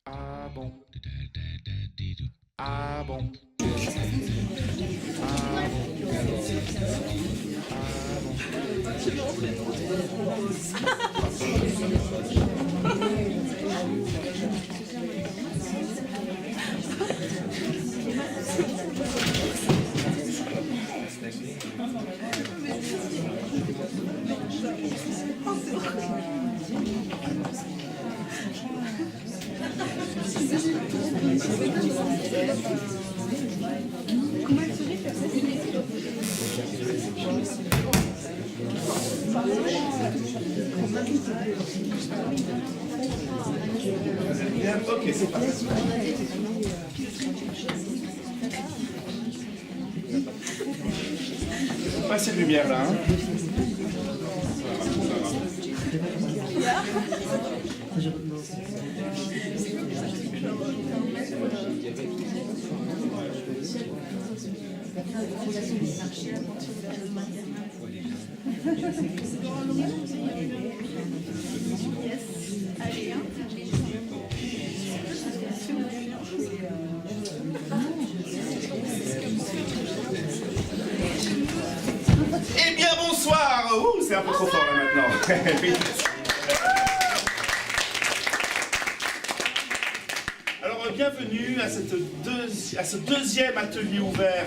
Ah bon? Ah bon? Ok, c'est parti. Pas assez de lumière là. Hein. Eh bien bonsoir. Ouh, c'est un peu trop fort là maintenant. Alors bienvenue à, ce deuxième atelier ouvert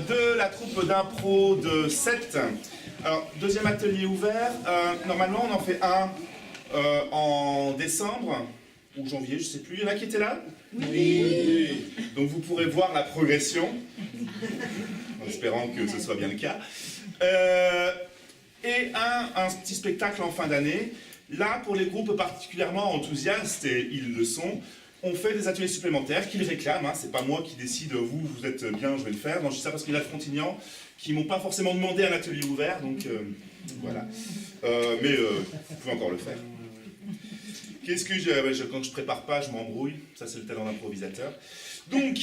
de la troupe d'impro de 7. Alors deuxième atelier ouvert, normalement on en fait un en décembre ou janvier, je ne sais plus. Il y en a qui étaient là? Oui. Donc vous pourrez voir la progression, en espérant que ce soit bien le cas. Et un petit spectacle en fin d'année. Là, pour les groupes particulièrement enthousiastes, et ils le sont, on fait des ateliers supplémentaires qu'ils réclament. Hein. C'est pas moi qui décide, vous êtes bien, je vais le faire. Non, je dis ça parce qu'il y a de Frontignan qui m'ont pas forcément demandé un atelier ouvert, donc voilà. Mais vous pouvez encore le faire. Qu'est-ce que quand je prépare pas, je m'embrouille. Ça, c'est le talent d'improvisateur. Donc,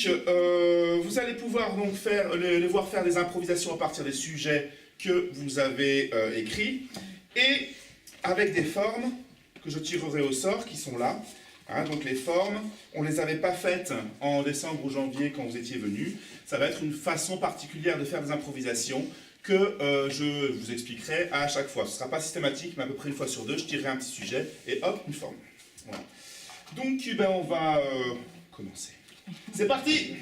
vous allez pouvoir donc les voir faire des improvisations à partir des sujets que vous avez écrits, et avec des formes que je tirerai au sort, qui sont là. Hein, donc les formes, on ne les avait pas faites en décembre ou janvier quand vous étiez venus. Ça va être une façon particulière de faire des improvisations que je vous expliquerai à chaque fois. Ce ne sera pas systématique, mais à peu près une fois sur deux, je tirerai un petit sujet et hop, une forme. Voilà. Donc ben, on va commencer. C'est parti!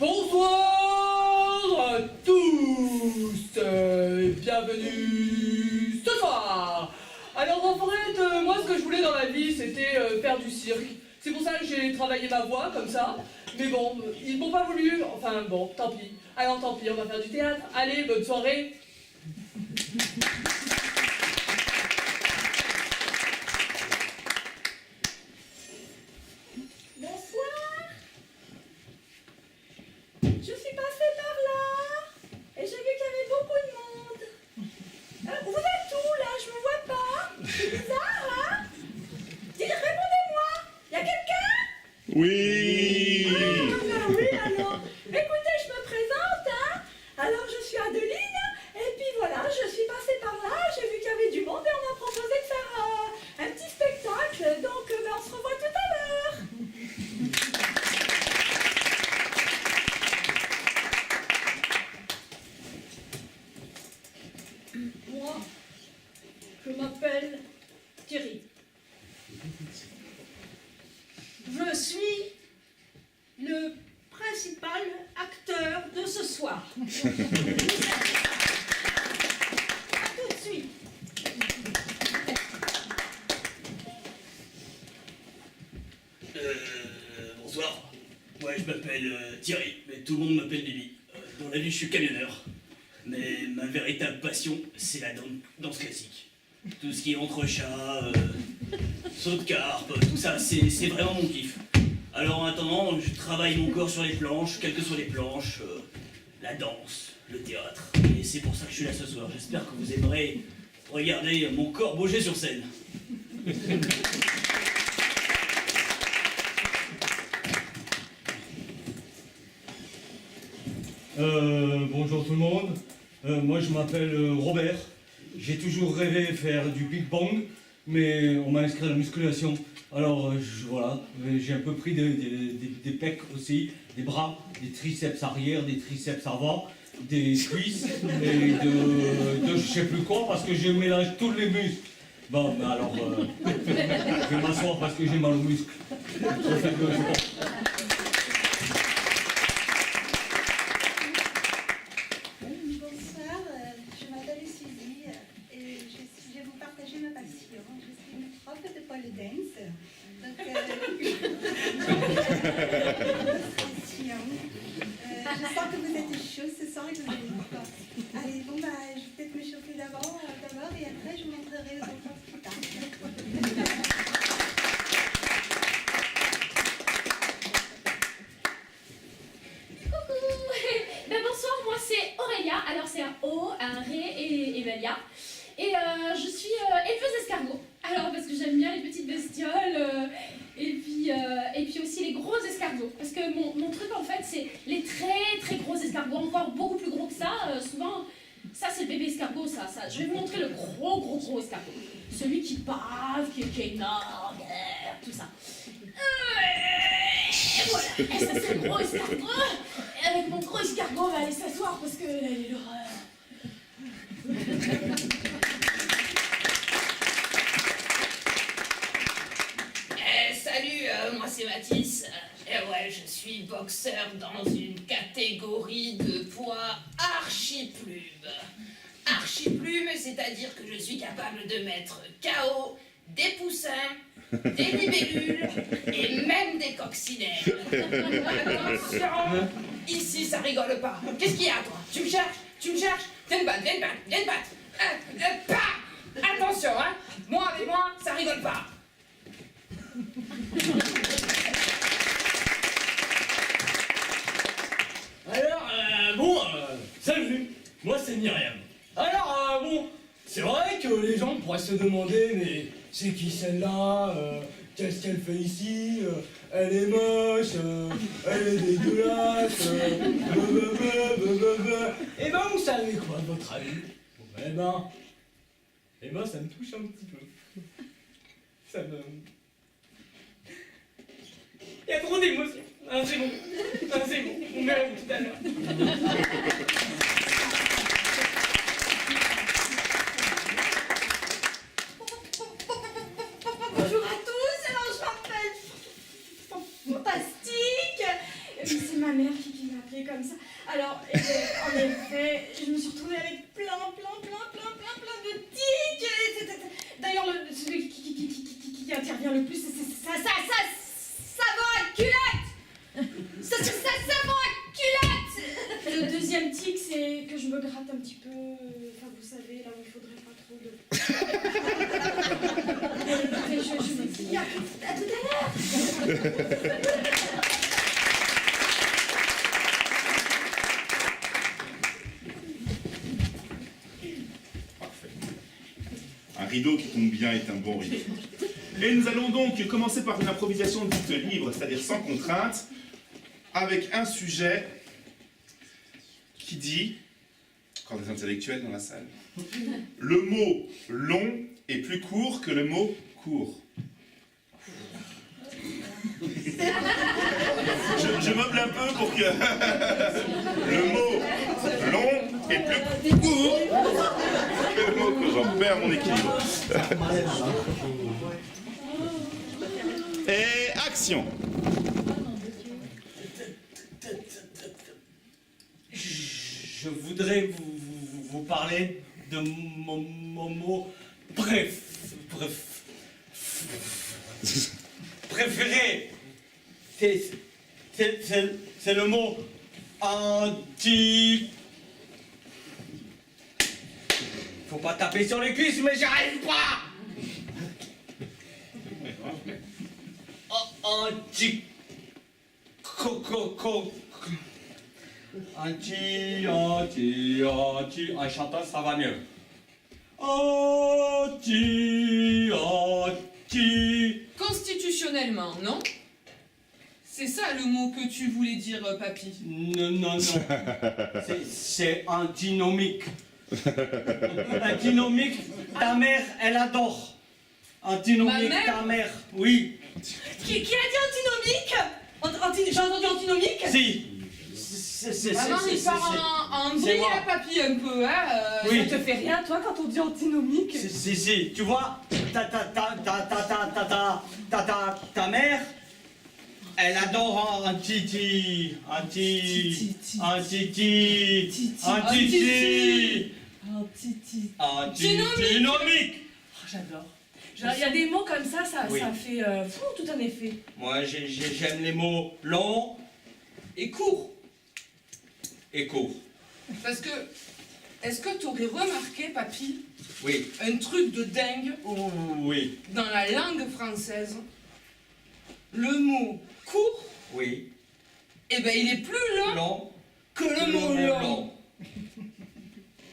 Bonsoir à tous, bienvenue ce soir. Alors en fait, moi ce que je voulais dans la vie c'était faire du cirque. C'est pour ça que j'ai travaillé ma voix comme ça. Mais bon, ils m'ont pas voulu, enfin bon, tant pis. Alors tant pis, on va faire du théâtre. Allez, bonne soirée. Je suis passée par là et j'ai vu qu'il y avait beaucoup de monde. Vous êtes où là? Je me vois pas. C'est bizarre, hein? Dites, répondez-moi. Y a quelqu'un? Oui! Oui, alors. Écoutez, je me présente, hein? Alors, je suis Adeline et puis voilà, je suis passée par là, j'ai vu qu'il y avait du monde et on m'a proposé de faire un petit spectacle. Donc, on se revoit tout à l'heure. Moi, je m'appelle Thierry. Je suis le principal acteur de ce soir. À tout de suite. Bonsoir. Ouais, je m'appelle Thierry, mais tout le monde m'appelle Bibi. Dans la vie, je suis camionneur. Mais ma véritable passion, c'est la danse classique. Tout ce qui est entrechat, saut de carpe, tout ça, c'est vraiment mon kiff. Alors en attendant, je travaille mon corps sur les planches, quelles que soient les planches, la danse, le théâtre. Et c'est pour ça que je suis là ce soir. J'espère que vous aimerez regarder mon corps bouger sur scène. Bonjour tout le monde. Moi, je m'appelle Robert. J'ai toujours rêvé de faire du Big Bang, mais on m'a inscrit à la musculation. Alors, voilà, j'ai un peu pris des pecs aussi, des bras, des triceps arrière, des triceps avant, des cuisses et de je sais plus quoi, parce que je mélange tous les muscles. Bon, ben alors, je vais m'asseoir parce que j'ai mal aux muscles. Je fais le sport. Bonsoir, je m'appelle Suzy et je vais vous partager ma passion. Je suis une prof de pole dance. Donc, je sens que vous êtes chaud ce soir et que vous allez voir. Allez, bon, bah, je vais peut-être me chauffer d'abord et après je vous montrerai aux enfants plus tard. Ben bonsoir, moi c'est Aurélia, alors c'est un O, un Ré et Evelia. Et je suis éleveuse d'escargots. Alors parce que j'aime bien les petites bestioles et puis aussi les gros escargots. Parce que mon truc en fait c'est les très très gros escargots, encore beaucoup plus gros que ça. Souvent, ça c'est le bébé escargot, ça. Je vais vous montrer le gros escargot. Celui qui bave, qui est énorme, tout ça. Et voilà, et ça c'est le gros escargot. Et avec mon gros escargot, on va aller s'asseoir parce que là, il est l'horreur. Salut, moi c'est Mathis. Et ouais, je suis boxeur dans une catégorie de poids archi-plume. Archi-plume, c'est-à-dire que je suis capable de mettre KO des poussins, des libellules et même des coccinelles. Attention, ici ça rigole pas. Qu'est-ce qu'il y a toi? Tu me cherches? Viens me battre. Attention, hein. Moi avec moi, ça rigole pas. Alors, salut, moi c'est Myriam. Alors, c'est vrai que les gens pourraient se demander, mais c'est qui celle-là? Qu'est-ce qu'elle fait ici? Elle est moche, elle est dégueulasse, Et ben, vous savez quoi, votre avis? Eh ben, ça me touche un petit peu. Il y a trop d'émotions. Ah, c'est bon, on verra tout à l'heure. Bonjour à tous, alors je m'appelle Fantastique. C'est ma mère qui m'a appelée comme ça. Alors, en effet, je me suis retrouvée avec plein de tics. D'ailleurs, celui qui intervient le plus, ça va à culotte. Ça va à culotte. Le deuxième tic, c'est que je me gratte un petit peu, enfin vous savez, là où il faudrait pas trop de... je me dis à tout à l'heure. Un rideau qui tombe bien est un bon rideau. Et nous allons donc commencer par une improvisation dite libre, c'est-à-dire sans contrainte, avec un sujet qui dit, encore des intellectuels dans la salle, le mot long est plus court que le mot court. Je meuble un peu pour que le mot long est plus court que le mot court. J'en perds mon équilibre. Et action. Je voudrais vous parler de mon mot préféré. C'est le mot anti. Faut pas taper sur les cuisses, mais j'y arrive pas. Anti. Anti. En chantant, ça va mieux. Anti. Constitutionnellement, non? C'est ça le mot que tu voulais dire, papy. Non. C'est antinomique. Antinomique, ta mère, elle adore. Antinomique, Ma mère ta mère, oui. Qui a dit antinomique J'ai entendu antinomique Si. Maman, il part en c'est vrille, moi. là, papy, un peu, hein. Oui. Ça te fait rien, toi, quand on dit antinomique Si, tu vois, ta mère, elle adore Titi. Antinomique. Oh, j'adore. Il y a des mots comme ça Oui. ça fait tout un effet. Moi, j'aime les mots longs Et court. et courts. Parce que, est-ce que tu aurais remarqué, papy, Oui. un truc de dingue Oui. dans la langue française? Le mot court, Oui. eh ben il est plus long Long. que le mot long.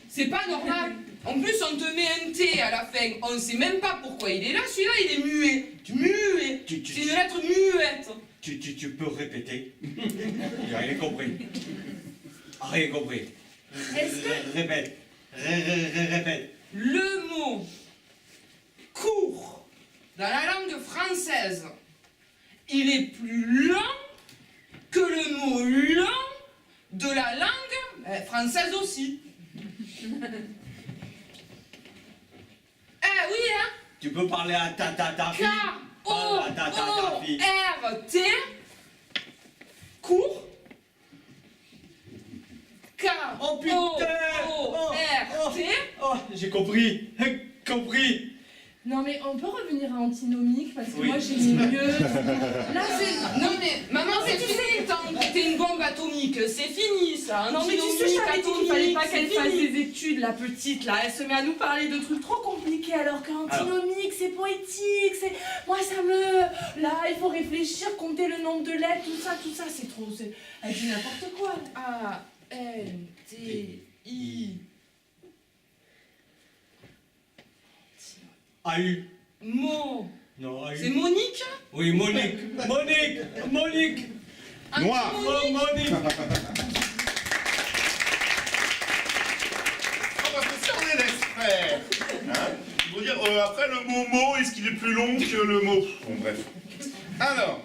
C'est pas normal. En plus, on te met un T à la fin. On sait même pas pourquoi il est là. Celui-là, il est muet. Muet. C'est une lettre muette. Tu peux répéter. J'ai rien compris. Rien compris. Est-ce que- Répète. Répète. Le mot court dans la langue française, il est plus long que le mot long de la langue française aussi. Eh oui, hein? Tu peux parler à ta fille. Parle à ta fille. K-O-O-R-T, court. Oh putain! K-O-O-R-T. Oh, j'ai compris. Compris. Non mais on peut revenir à antinomique parce que Oui. moi j'ai mis mieux. Là, c'est. Non, mais maman, c'est fini, t'es une bombe atomique. C'est fini, ça. Non mais tu sais, je Antinomique, t'avais dit qu'il fallait pas atomique, qu'elle c'est fasse fini. des études, la petite là. Elle se met à nous parler de trucs trop compliqués alors qu'antinomique c'est poétique, c'est. Moi ça me. Là, il faut réfléchir, compter le nombre de lettres, tout ça, c'est trop. Elle dit n'importe quoi. A-N-T-I. A-U. Non, A-U. c'est Monique? Oui, Monique. Monique. Noir. Oh, Monique. Parce que si on les laisse faire, hein, ils vont dire après le mot mot, est-ce qu'il est plus long que le mot? Bon, bref. Alors,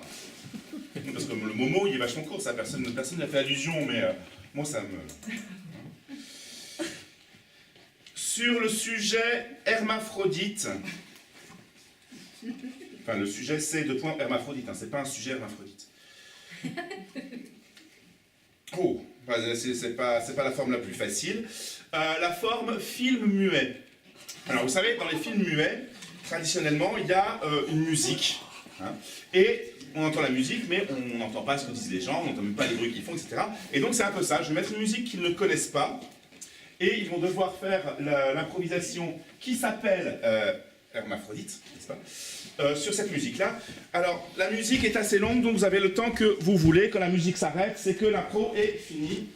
parce que le mot mot, il est vachement court, ça, personne n'a fait allusion, mais moi ça me. Sur le sujet hermaphrodite, enfin le sujet c'est deux points hermaphrodite, hein, c'est pas un sujet hermaphrodite. Oh, c'est pas la forme la plus facile. La forme film muet. Alors vous savez, dans les films muets, traditionnellement, il y a une musique. Hein, et on entend la musique, mais on n'entend pas ce que disent les gens, on n'entend même pas les bruits qu'ils font, etc. Et donc c'est un peu ça, je vais mettre une musique qu'ils ne connaissent pas, et ils vont devoir faire l'improvisation qui s'appelle hermaphrodite, n'est-ce pas, sur cette musique-là. Alors, la musique est assez longue, donc vous avez le temps que vous voulez. Quand la musique s'arrête, c'est que l'impro est finie.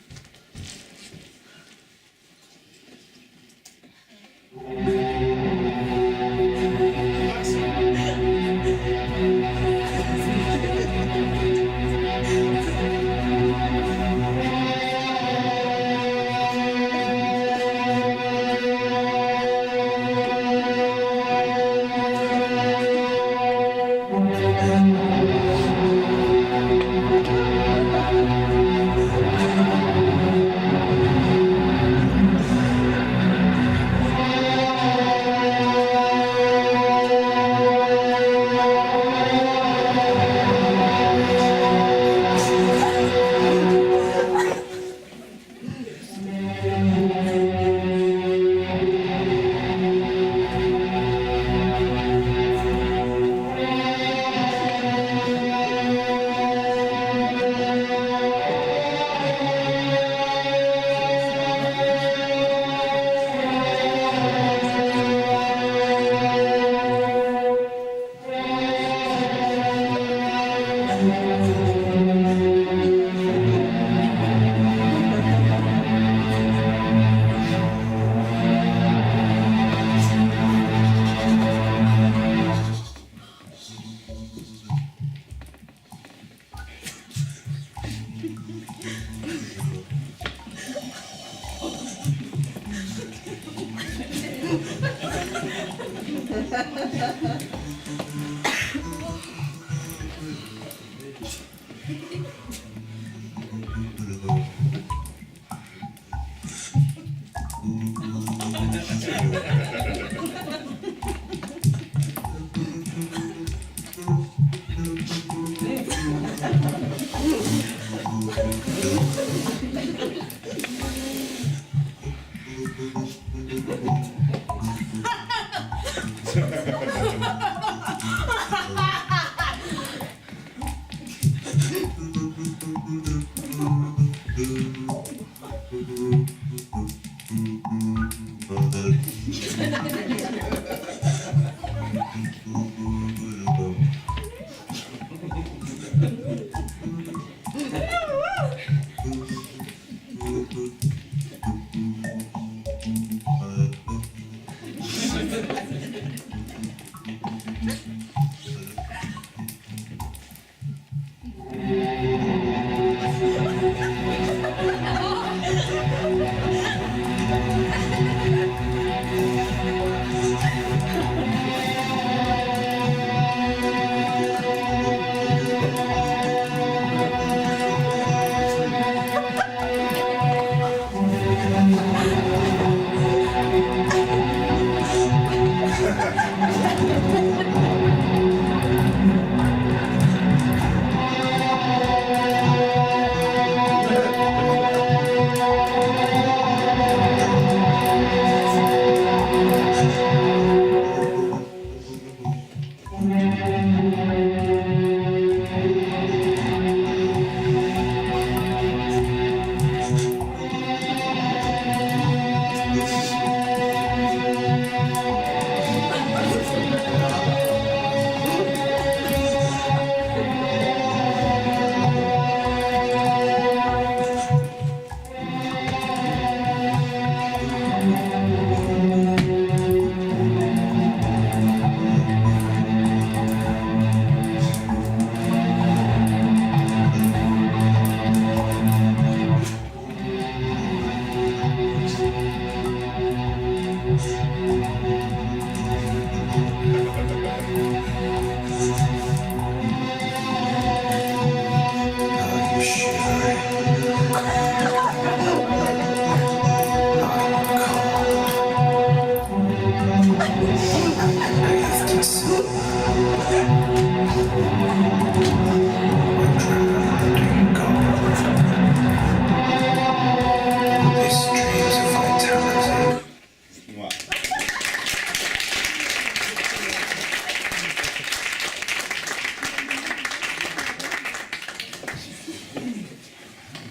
Voilà.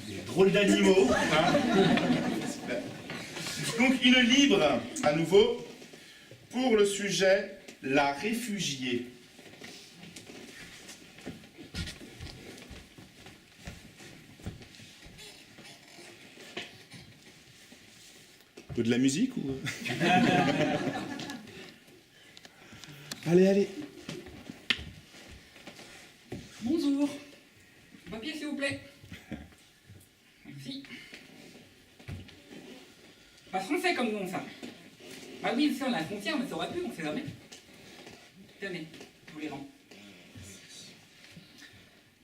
Des drôles d'animaux. Hein. Donc une libre, à nouveau, pour le sujet la réfugiée. De la musique ou... Allez, allez. Bonjour. Papier, s'il vous plaît. Merci. Pas français comme nom, ça. Bah oui, si on a la frontière, on ne saurait plus, on sait jamais. Tenez, je vous les rends.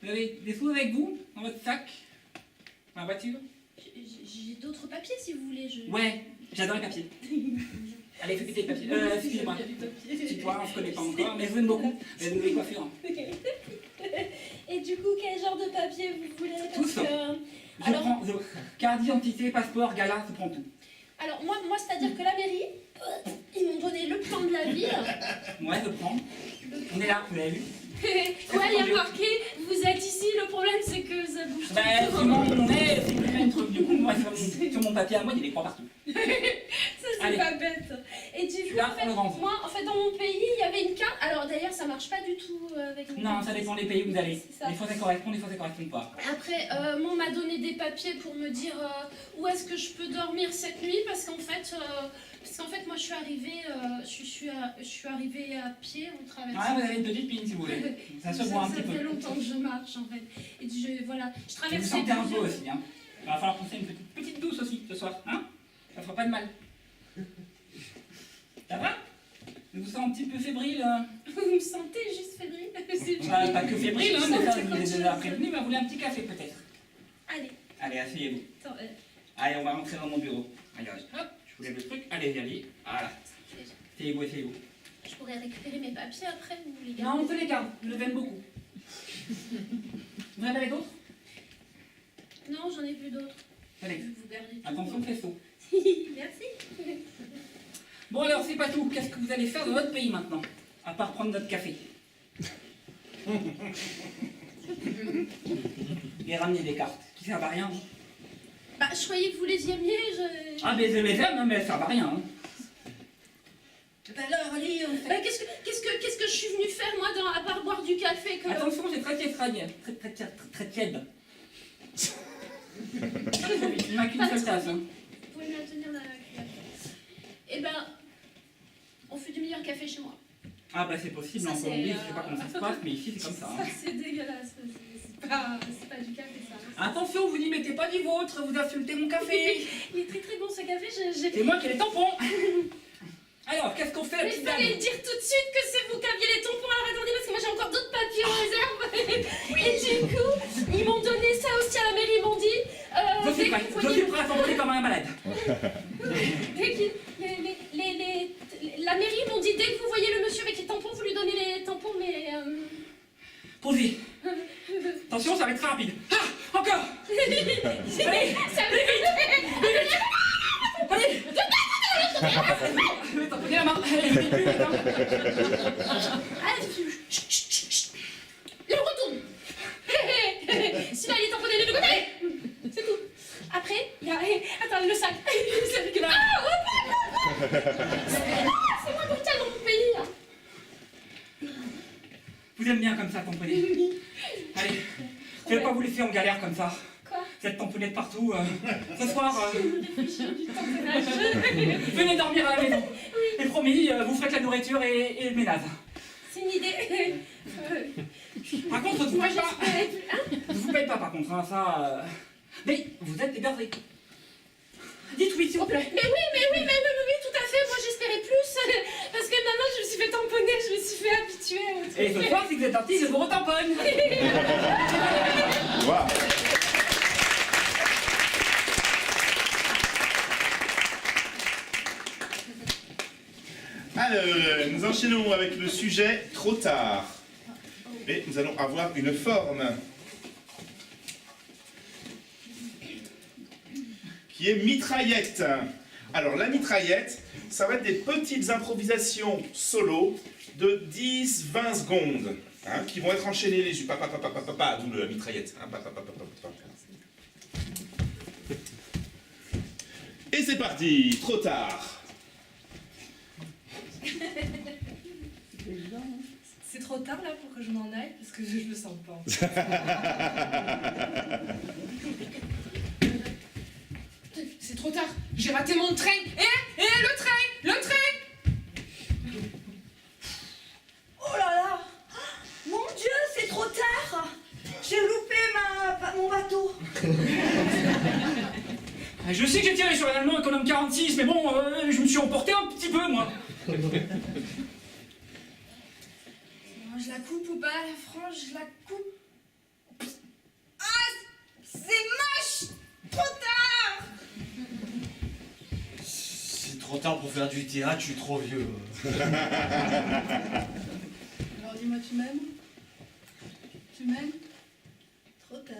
Vous avez des sous avec vous, dans votre sac, dans la voiture? J'ai d'autres papiers si vous voulez. Ouais, j'adore les papiers. Allez, fais péter les papiers. Excusez-moi. C'est toi, on se connaît pas encore, mais je vous aime beaucoup. Vous êtes une nouvelle coiffure. Et du coup, quel genre de papier vous voulez? Tous. Je prends carte d'identité, passeport, gala, je prends tout. Alors moi c'est-à-dire que la mairie, ils m'ont donné le plan de la ville. Ouais, je prends. On est là, vous l'avez vu? Ouais, il y a marqué, vous êtes ici, le problème c'est que ça bouge tout Bah, le temps. on est, c'est le même truc. Du coup, moi, sur mon papier à moi, il y a des croix partout. Ça c'est Allez. pas bête. Et du coup, Là, en fait, on le range. moi, en fait, dans mon pays, il y avait une carte. Alors d'ailleurs, ça marche pas du tout avec mon Non, pays. ça dépend des pays où vous allez. C'est ça. Des fois, ça correspond, des fois, ça correspond pas. Après, moi, on m'a donné des papiers pour me dire où est-ce que je peux dormir cette nuit parce qu'en fait, moi, je suis arrivée, je suis arrivée à pied en traversant. Ah, vous avez une petite pine si vous voulez. Ça se voit un petit Ça fait peu. longtemps que je marche en fait. Et voilà, je Et vous traversais. sentez un peu plusieurs- aussi, hein. Il va falloir penser une petite douce aussi ce soir, hein. Ça fera pas de mal. Ça va? Je vous sens un petit peu fébrile. Vous me sentez juste fébrile? Bah, pas que fébrile, hein, mais ça, je vous ai déjà prévenu, mais vous voulez un petit café peut-être? Allez, Allez, asseyez-vous. attends, Allez, on va rentrer dans mon bureau. Regarde, hop, je vous lève le truc. Allez, allez. Voilà. Asseyez-vous, asseyez-vous. je pourrais récupérer mes papiers après ou les Non, on peut les garder, je les aime beaucoup. Vous en avez d'autres? Non, j'en ai plus d'autres. Allez, Vous gardez tout. attention faisceau. Merci. Bon alors, c'est pas tout. Qu'est-ce que vous allez faire de votre pays maintenant? À part prendre notre café. Et ramener des cartes, qui servent à rien. Bah, je croyais que vous les aimiez, Ah, mais je les aime, hein, mais elles servent à rien. Hein. Alors, allez, on fait... Bah, qu'est-ce que je suis venue faire, moi, à part boire du café que... Attention, c'est très tiède. Très tiède. Il m'a qu'une seule tasse. Hein. Vous pouvez me la tenir dans la cuillère. Eh ben, on fait du meilleur café chez moi. Ah bah c'est possible, Ça, en c'est, Colombie, je sais pas comment ça se passe, mais ici c'est comme ça. Hein. C'est dégueulasse, c'est pas du café, ça. Attention, vous n'y mettez pas du vôtre, vous insultez mon café. Il est très très bon ce café, C'est moi qui ai les tampons. Alors, qu'est-ce qu'on fait, la Mais il petite fallait dame? dire tout de suite que c'est vous qui aviez les tampons. Alors attendez, parce que moi j'ai encore d'autres papiers en réserve. Et du coup, ils m'ont donné ça aussi à la mairie, ils m'ont dit... Je suis prêt à t'envoler comme un malade. La mairie m'ont dit, dès que vous voyez le monsieur avec les tampons, vous lui donnez les tampons, mais... Posez. Attention, ça va être très rapide. Ah, encore. Allez, Ça allez, tamponnez la main. Allez, vite, hein. Il retourne. Celui-là, il est tamponné de l'autre côté. C'est tout. Après, il y a... Attends, le sac. C'est dégueulasse. C'est moins brutal dans mon pays, là. Vous aimez bien comme ça, tamponner. Allez, je vais pas vous laisser en galère comme ça. Quoi? Vous êtes tamponnés de partout. Ce soir, Du tamponnage. venez dormir à la maison. Et promis, vous faites la nourriture et le ménage. C'est une idée. Par contre, je vous Moi, paye pas. j'espérais plus. Hein? Je vous paye pas, par contre, hein, ça... Mais vous êtes hébergés. Dites oui, s'il vous plaît. Mais oui, tout à fait. Moi, j'espérais plus. Parce que maintenant, je me suis fait tamponner, je me suis fait habituer au truc. Et ce soir, si vous êtes artiste, je vous retamponne. Wow. Alors, nous enchaînons avec le sujet trop tard. Et nous allons avoir une forme qui est mitraillette. Alors, la mitraillette, ça va être des petites improvisations solo de 10-20 secondes, hein, qui vont être enchaînées les yeux. D'où la mitraillette. Hein, Et c'est parti, trop tard. C'est trop tard là pour que je m'en aille parce que je me sens pas. C'est trop tard, j'ai raté mon train. Le train. Oh là là! Mon Dieu, c'est trop tard! J'ai loupé mon bateau. Je sais que j'ai tiré sur un Allemand économe 46, mais bon, je me suis emporté un petit peu, moi. Je la coupe ou pas, la frange, je la coupe. Ah! C'est moche! Trop tard! C'est trop tard pour faire du théâtre, je suis trop vieux. Alors dis-moi, tu m'aimes? Tu m'aimes? Trop tard.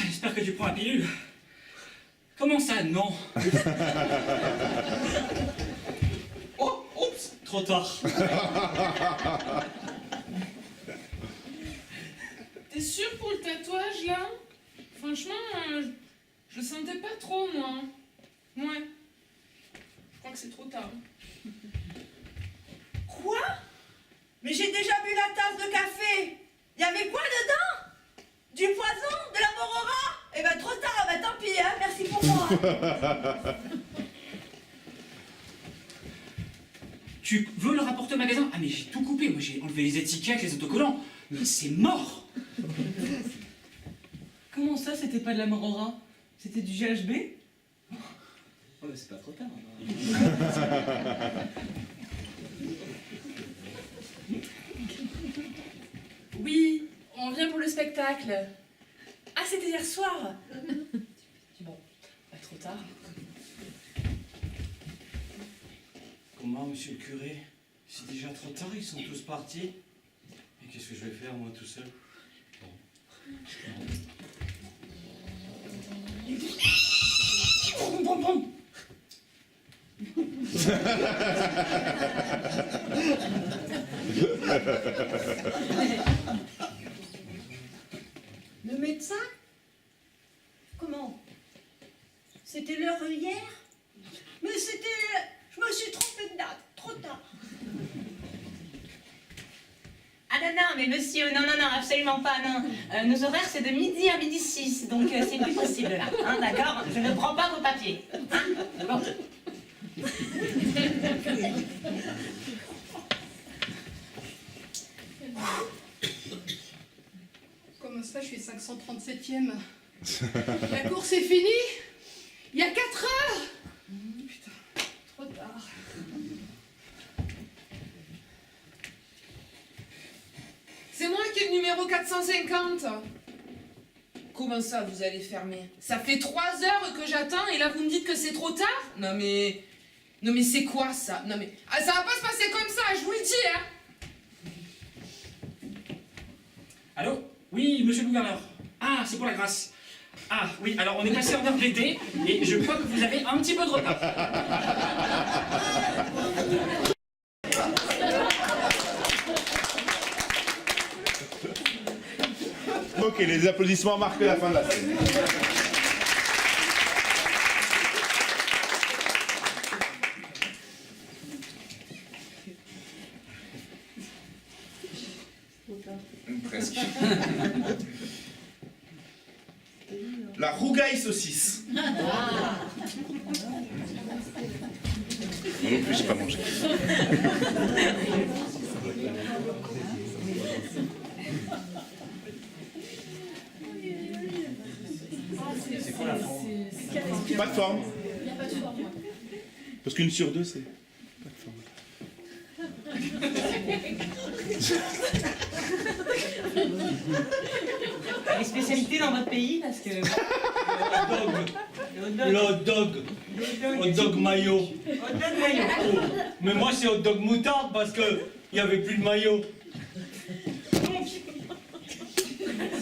J'espère que tu prends la pilule. Comment ça, non? Oh, oups, trop tard. T'es sûr pour le tatouage là? Franchement, je le sentais pas trop moi. Ouais. Je crois que c'est trop tard. Quoi? Mais j'ai déjà bu la tasse de café. Il y avait quoi dedans? Du poison? De la morora? Eh ben trop tard, ben tant pis, hein, merci pour moi. Tu veux le rapporter au magasin? Ah mais j'ai tout coupé, moi j'ai enlevé les étiquettes, les autocollants. Mais c'est mort. Comment ça, c'était pas de la Morora? C'était du GHB? Oh bah c'est pas trop tard. Oui, on vient pour le spectacle. Ah, c'était hier soir. Bon, pas trop tard. Comment, monsieur le curé? C'est déjà trop tard, ils sont tous partis. Et qu'est-ce que je vais faire, moi, tout seul? Le médecin? Comment? C'était l'heure hier? Mais c'était... Je me suis trompée de date, trop tard. Ah non, non, mais monsieur, non, absolument pas, non. Nos horaires, c'est de midi à midi 6, donc c'est plus possible là, hein, d'accord? Je ne prends pas vos papiers. Hein? Bon. Comment ça, je suis 537e? La course est finie? Il y a 4 heures? Putain, trop tard. C'est moi qui ai le numéro 450. Comment ça, vous allez fermer? Ça fait 3 heures que j'attends et là vous me dites que c'est trop tard? Non mais c'est quoi ça? Non mais... Ah, ça va pas se passer comme ça, je vous le dis, hein. Allô? Oui, monsieur le gouverneur. Ah, c'est pour la grâce. Ah, oui, alors on est passé en heure d'été, et je crois que vous avez un petit peu de retard. Ok, les applaudissements marquent la fin de la scène. Presque. La rougaille saucisse. Moi non plus, j'ai pas mangé. C'est quoi la forme? Pas de forme. Il n'y a pas de forme. Parce qu'une sur deux, c'est pas de forme. Les spécialités dans votre pays, parce que... Le hot dog. Hot dog mayo. Hot dog mayo. Oh. Mais moi, c'est hot dog moutarde parce qu'il n'y avait plus de mayo. Donc,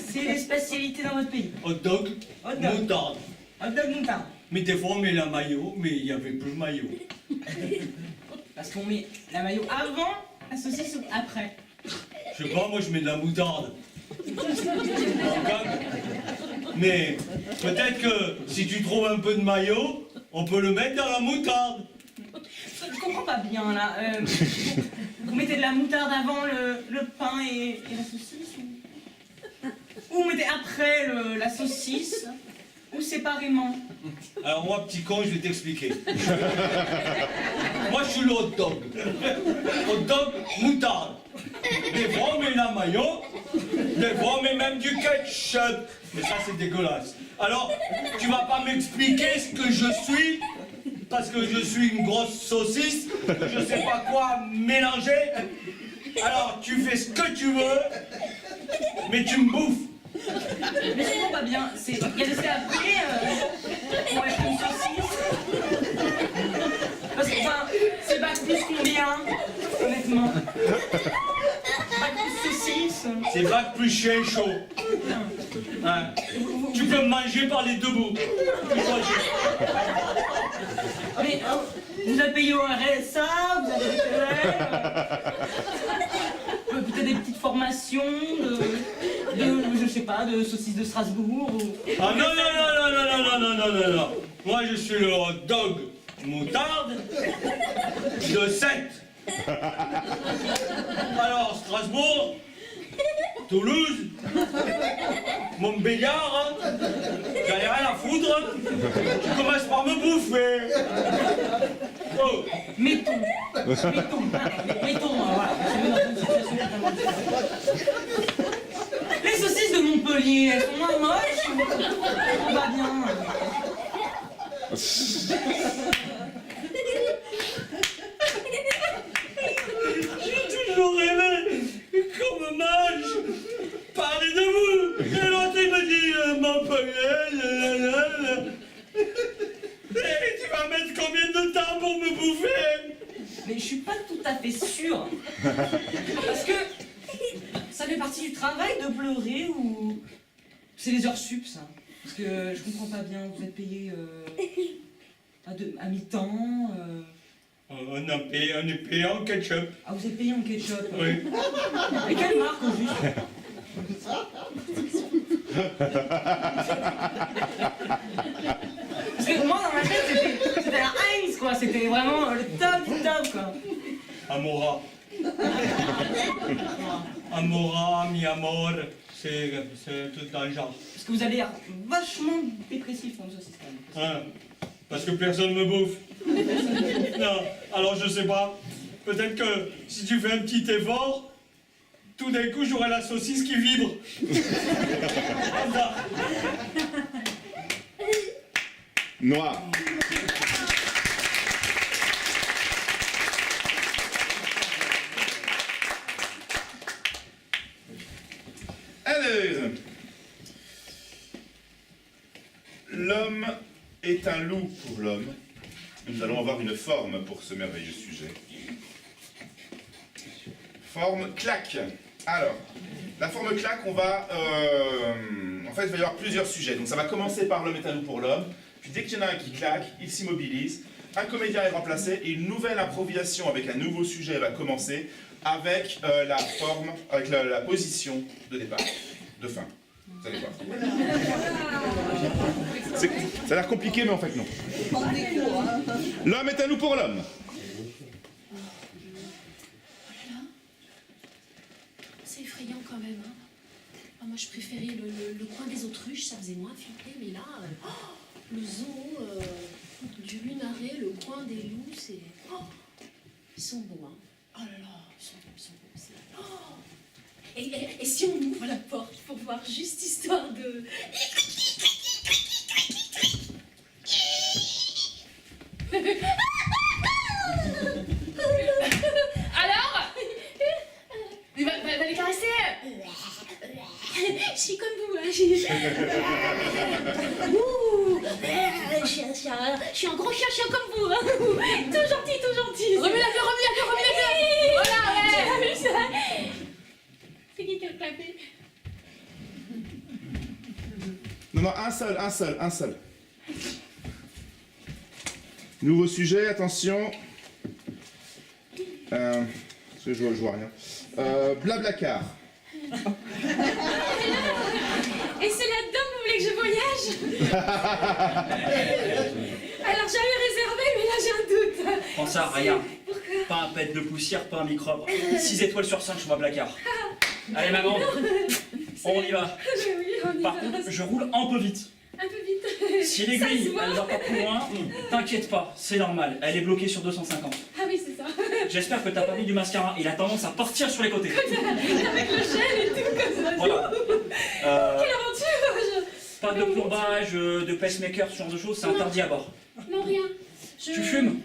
c'est les spécialités dans votre pays. Hot dog moutarde. Hot dog moutarde. Mais des fois, on met la mayo, mais il n'y avait plus de mayo. Parce qu'on met la mayo avant la saucisse ou après? Je sais pas, moi, je mets de la moutarde. Mais peut-être que si tu trouves un peu de mayo, on peut le mettre dans la moutarde. Je comprends pas bien là. Vous mettez de la moutarde avant le pain et la saucisse ou vous mettez après la saucisse ou séparément? Alors moi, petit con, je vais t'expliquer. Moi, je suis le hot dog. Hot dog moutarde. Des fois, on met la mayo. Des fois, on met même du ketchup. Mais ça, c'est dégueulasse. Alors, tu vas pas m'expliquer ce que je suis, parce que je suis une grosse saucisse, que je sais pas quoi mélanger. Alors, tu fais ce que tu veux, mais tu me bouffes. Mais je comprends pas bien. Il y a des CAP pour être une saucisse. Parce que, enfin, c'est bac plus combien, honnêtement? Bac plus saucisse. C'est bac plus chien chaud. Hein. Tu peux me manger par les deux bouts. Mais vous avez payé au RSA, vous avez des peut-être des petites formations je sais pas, de saucisses de Strasbourg ou... Ah non. Moi, je suis le hot dog moutarde de 7. Alors, Strasbourg, Toulouse, Montbéliard, j'en ai rien à foutre. Tu commences par me bouffer. Oh. Mettons Mettons, voilà, je me mets dans une situation totalement différente. Les saucisses de Montpellier, elles sont moins moches. On va bien. J'ai toujours rêvé qu'on me mange. Parlez de vous. Et l'autre il me dit Montpellier. Et tu vas mettre combien de temps pour me bouffer? Mais je suis pas tout à fait sûre. Parce que ça fait partie du travail de pleurer ou c'est les heures sup ça. Parce que je comprends pas bien, vous êtes payé à mi-temps. On est payé en ketchup. Ah, vous êtes payé en ketchup. Oui. Et quelle marque au juste? Parce que moi dans ma tête c'était la Heinz quoi, c'était vraiment le top du top quoi. Amora. Amora, mi amor, c'est tout dans le genre. Parce que vous avez l'air vachement dépressif comme ça, c'est quand même. Hein, parce que personne me bouffe. Non, alors je sais pas. Peut-être que si tu fais un petit effort, tout d'un coup j'aurai la saucisse qui vibre. Comme ça. Noir. Alors, l'homme est un loup pour l'homme. Nous allons avoir une forme pour ce merveilleux sujet. Forme claque. Alors, la forme claque, on va... en fait, il va y avoir plusieurs sujets. Donc ça va commencer par l'homme est un loup pour l'homme. Puis dès qu'il y en a un qui claque, il s'immobilise. Un comédien est remplacé et une nouvelle improvisation avec un nouveau sujet va commencer avec la forme, avec la position de départ, de fin. Vous allez voir. Ça a l'air compliqué, mais en fait non. L'homme est un loup pour l'homme. C'est effrayant quand même. Hein. Ah, moi, je préférais le coin des autruches, ça faisait moins flipper, mais là, le zoo du Lunaret, le coin des loups, c'est... Oh, ils sont beaux, hein. Oh là là, ils sont beaux, c'est... Oh. Et si on ouvre la porte pour voir juste histoire de... Alors va les caresser. Je suis comme vous, hein. Je suis un gros chien comme vous, hein. Tout gentil, tout gentil. Remets la queue. Voilà, ouais. C'est qui a clapé? Non, un seul. Nouveau sujet, attention. Je vois rien. Blablacar. Et c'est là-dedans que vous voulez que je voyage? Alors j'avais réservé, mais là j'ai un doute. Prends ça, regarde. Pourquoi? Pas un pet de poussière, pas un microbe. 6 étoiles sur 5 sur ma placard. Allez ma grande, on y va. Oui, on y Par va. contre, je roule un peu vite. Un peu vite. Si l'aiguille, elle va pas plus loin, t'inquiète pas, c'est normal. Elle est bloquée sur 250. Ah oui, c'est ça. J'espère que t'as pas mis du mascara. Il a tendance à partir sur les côtés. Avec le gel et tout comme ça. Voilà. Quelle aventure! Pas de plombage, de pacemaker, ce genre de choses, c'est interdit à bord. Non, rien. Tu fumes?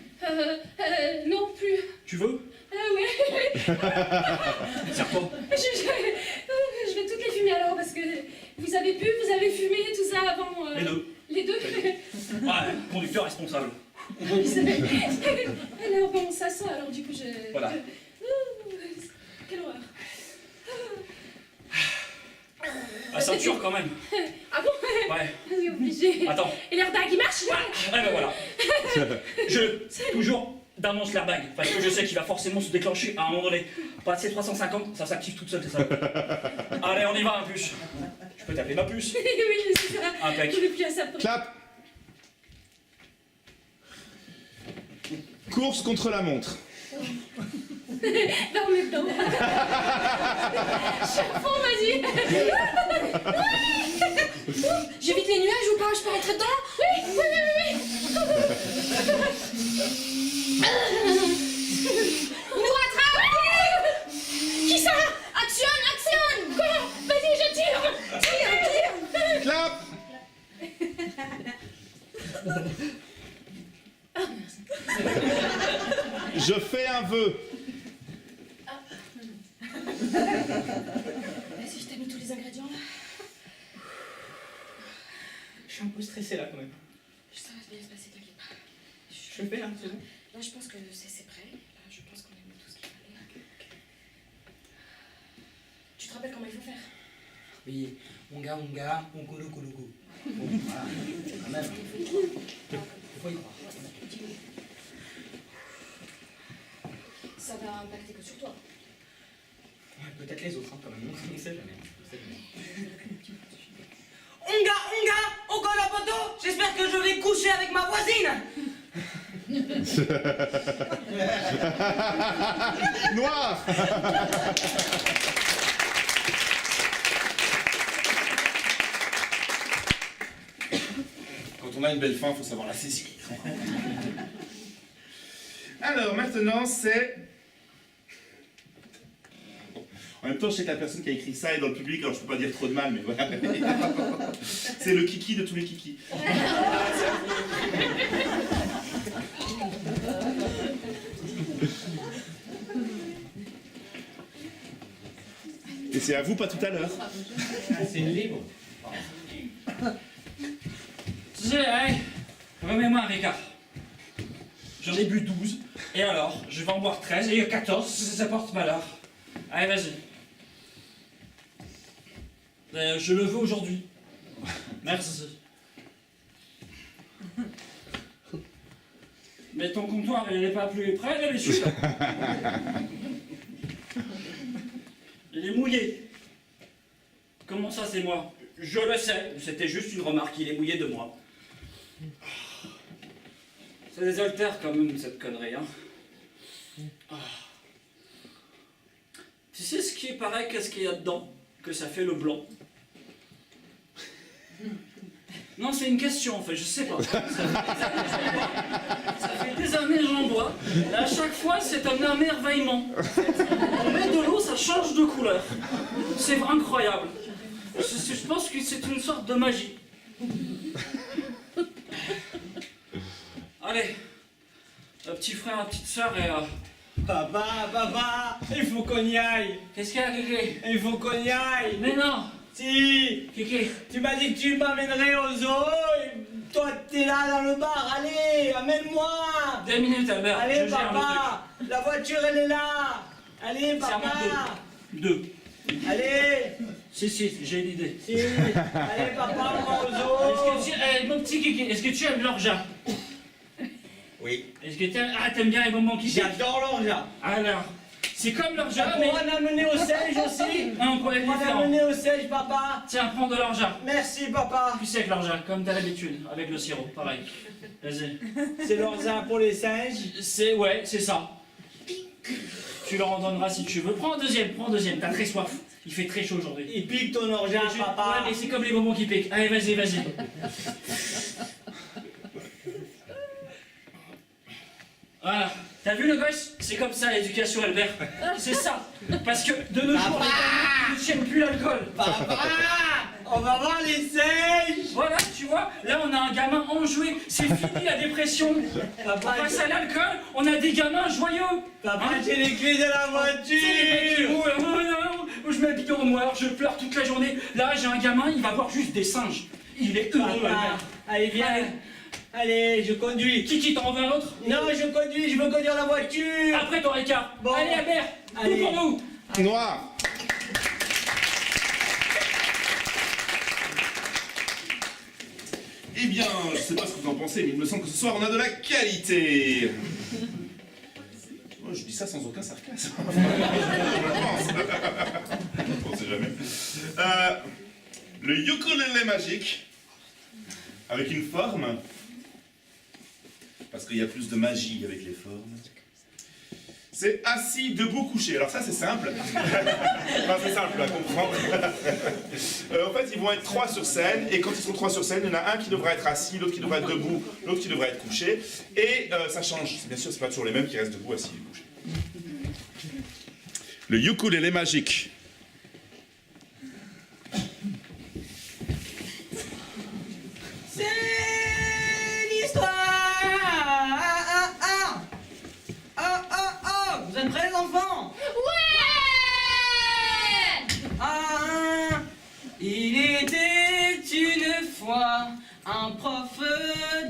Non plus. Tu veux? Ah ouais. Serre-toi. Je vais toutes les fumer alors parce que vous avez bu, vous avez fumé, tout ça avant. Les deux. Les deux. Ouais, conducteur responsable. Alors bon, ça sent alors du coup je. Voilà. Quelle horreur. La ceinture quand même. Ah bon? Ouais. C'est obligé. Attends. Et l'airbag il marche? Ouais, ben voilà. Toujours d'annonce l'airbag, parce que je sais qu'il va forcément se déclencher à un moment donné. Passer 350, ça s'active toute seule, c'est ça. Allez, on y va, un puce. Je peux t'appeler ma puce. Oui, c'est ça. Impec. On est plus à ça. Clap. Course contre la montre. Là on est dedans. Je suis à fond, vas-y. J'évite les nuages ou pas? Je peux rentrer dedans? Oui. Je fais un vœu. Vas-y, je t'ai mis tous les ingrédients là. Je suis un peu stressée là quand même. Ça va bien se passer, t'inquiète pas. Je fais là, c'est bon. Là, je pense que c'est prêt. Là, je pense qu'on a mis tout ce qu'il fallait. Tu te rappelles comment il faut faire? Oui, unga, on kulu. Bon, voilà, quand même. Il faut y croire. Ça va impacter que sur toi. Ouais, peut-être les autres, hein, quand même. On sait jamais. Unga, Okolopoto, j'espère que je vais coucher avec ma voisine. Noir. Quand on a une belle fin, il faut savoir la saisir. Alors maintenant, c'est... En même temps, je sais que la personne qui a écrit ça est dans le public, alors je peux pas dire trop de mal, mais voilà. C'est le kiki de tous les kikis. Et c'est à vous, pas tout à l'heure. C'est libre. Tu sais, allez, remets-moi un Ricard. J'en ai bu 12, et alors, je vais en boire 13, et 14, ça porte malheur. Allez, vas-y. Je le veux aujourd'hui. Merci. Mais ton comptoir, il n'est pas plus près, il est super. Il est mouillé. Comment ça, c'est moi? Je le sais, c'était juste une remarque, il est mouillé de moi. C'est des haltères quand même, cette connerie, hein. Tu sais ce qui paraît, qu'est-ce qu'il y a dedans? Que ça fait le blanc. Non, c'est une question en fait, je sais pas. Ça fait des années que j'en bois, et à chaque fois c'est un émerveillement. On met de l'eau, ça change de couleur. C'est incroyable. Je pense que c'est une sorte de magie. Allez, un petit frère, une petite soeur et... Papa, il faut qu'on y aille. Qu'est-ce qu'il y a, Kiki? Il faut qu'on y aille. Mais non. Si. Kiki. Tu m'as dit que tu m'amènerais au zoo. Et toi, t'es là dans le bar. Allez, amène-moi. 2 minutes, Albert. Allez, je gère papa. La voiture, elle est là. Allez, papa. 2. Allez. Si, j'ai une idée. Si. Allez, papa, on va au zoo. Est-ce que tu... mon petit Kiki, est-ce que tu aimes l'orgeat? Oui. Est-ce que t'aimes bien les bonbons qui piquent? J'adore l'orgeat. Alors, c'est comme l'orgeat, On mais... pourra en amener au sèche aussi. Non, on pourrait être On va différent. l'amener au sèche, papa. Tiens, prends de l'orgeat. Merci, papa. Puis sec l'orgeat, comme t'as l'habitude, avec le sirop, pareil. Vas-y. C'est l'orgeat pour les singes. Ouais, c'est ça. Tu leur en donneras si tu veux. Prends un deuxième, t'as très soif. Il fait très chaud aujourd'hui. Il pique ton orgeat, papa. Ouais, mais c'est comme les bonbons qui piquent. Allez, vas-y. Voilà. T'as vu le gosse? C'est comme ça l'éducation, Albert. C'est ça. Parce que de nos jours, les gamins ne tiennent plus l'alcool. Papa, on va voir les singes. Voilà, tu vois, là on a un gamin enjoué. C'est fini la dépression. On passe à l'alcool, on a des gamins joyeux. Papa, j'ai les clés de la voiture. C'est les mecs qui roulent, je m'habille en noir, je pleure toute la journée. Là, j'ai un gamin, il va voir juste des singes. Il est heureux, Albert. Allez, viens. Allez, je conduis. Kiki, t'en veux un autre? Non, je conduis, je veux conduire la voiture. Après ton écart. Bon. Allez, Albert, Allez. tout pour nous. Noir. Eh bien, je sais pas ce que vous en pensez, mais il me semble que ce soir on a de la qualité. Moi, je dis ça sans aucun sarcasme. Je pense. On sait jamais. Le ukulélé magique, avec une forme, parce qu'il y a plus de magie avec les formes. C'est assis, debout, couché. Alors ça, c'est simple. Enfin, c'est simple à comprendre. En fait, ils vont être 3 sur scène, et quand ils sont 3 sur scène, il y en a un qui devra être assis, l'autre qui devra être debout, l'autre qui devra être couché. Et ça change. Bien sûr, c'est pas toujours les mêmes qui restent debout, assis et couchés. Le ukulélé magique. C'est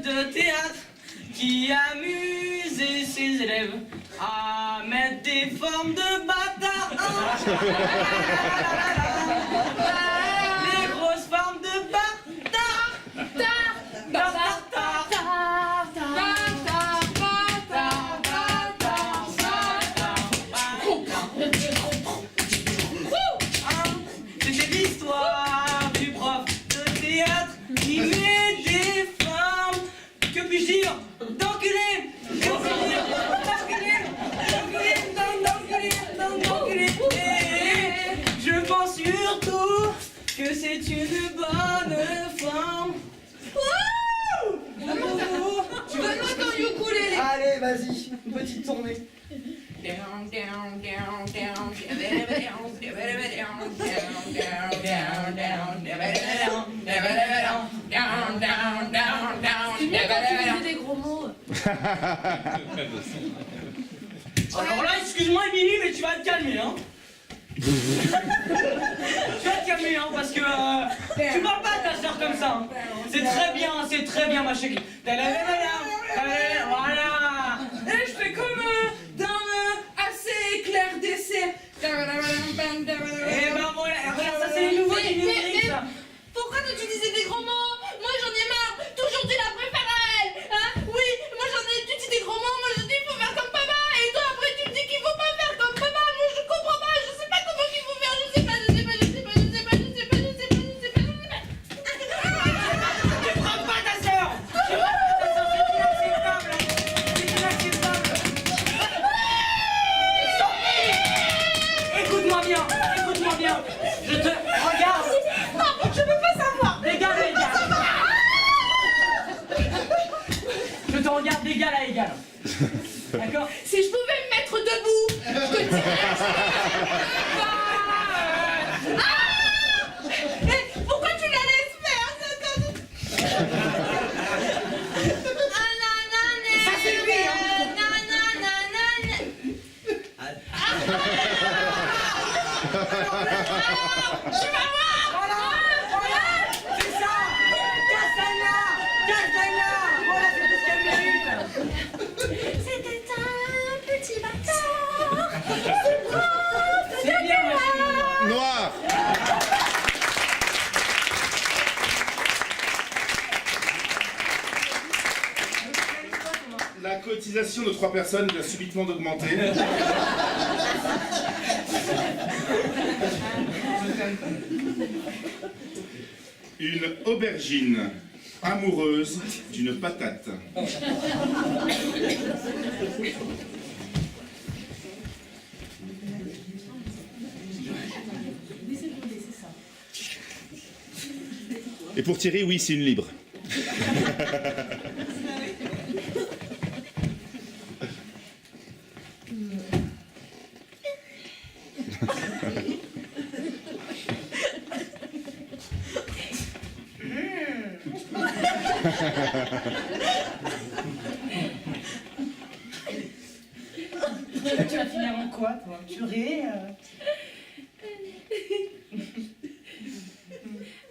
de théâtre qui amusait ses élèves à mettre des formes de bâtards. Les grosses formes de bâtards. C'était l'histoire du prof de théâtre qui met des formes, que puis-je dire, d'enculé. Et je pense surtout que c'est une bonne forme. Donne-moi ton ukulélé. Allez, vas-y, une petite tournée. Des gros mots. Alors là, excuse-moi Émilie, mais tu vas te calmer, hein. Tu vas te calmer, hein, parce que tu parles pas à ta soeur comme ça. Hein. C'est très bien, ma chérie. Voilà. Et je fais comme dans assez clair d'essai. Et ben voilà, regarde, ça c'est les nouveaux du numérique, ça. Pourquoi t'utilises des gros mots? Moi j'en ai marre. Toujours tu la préfères à elle. Hein? Oui, moi tu dis des gros mots. Moi je dis il faut faire comme papa. Et toi après tu me dis qu'il faut pas faire comme papa. Moi je comprends pas. Je sais pas comment il faut faire. Je sais pas. Tu frappes pas ta soeur. C'est inacceptable. Écoute-moi bien. Je te regarde. Non, je peux pas savoir. D'égal à égal. Je te regarde d'égal à égal. D'accord? Si je pouvais me mettre debout, je te dirais. Pourquoi tu la laisses faire Ça c'est lui, hein. Tu vas voir. Voilà, c'est ça. Castagne-la. Voilà, c'est tout ce qu'elle mérite. C'était un petit bâtard. C'est bien, ma chérie. Noir. La cotisation de 3 personnes vient subitement d'augmenter. Une aubergine amoureuse d'une patate. Et pour Thierry, oui, c'est une libre. Tu vas finir en quoi, toi? Purée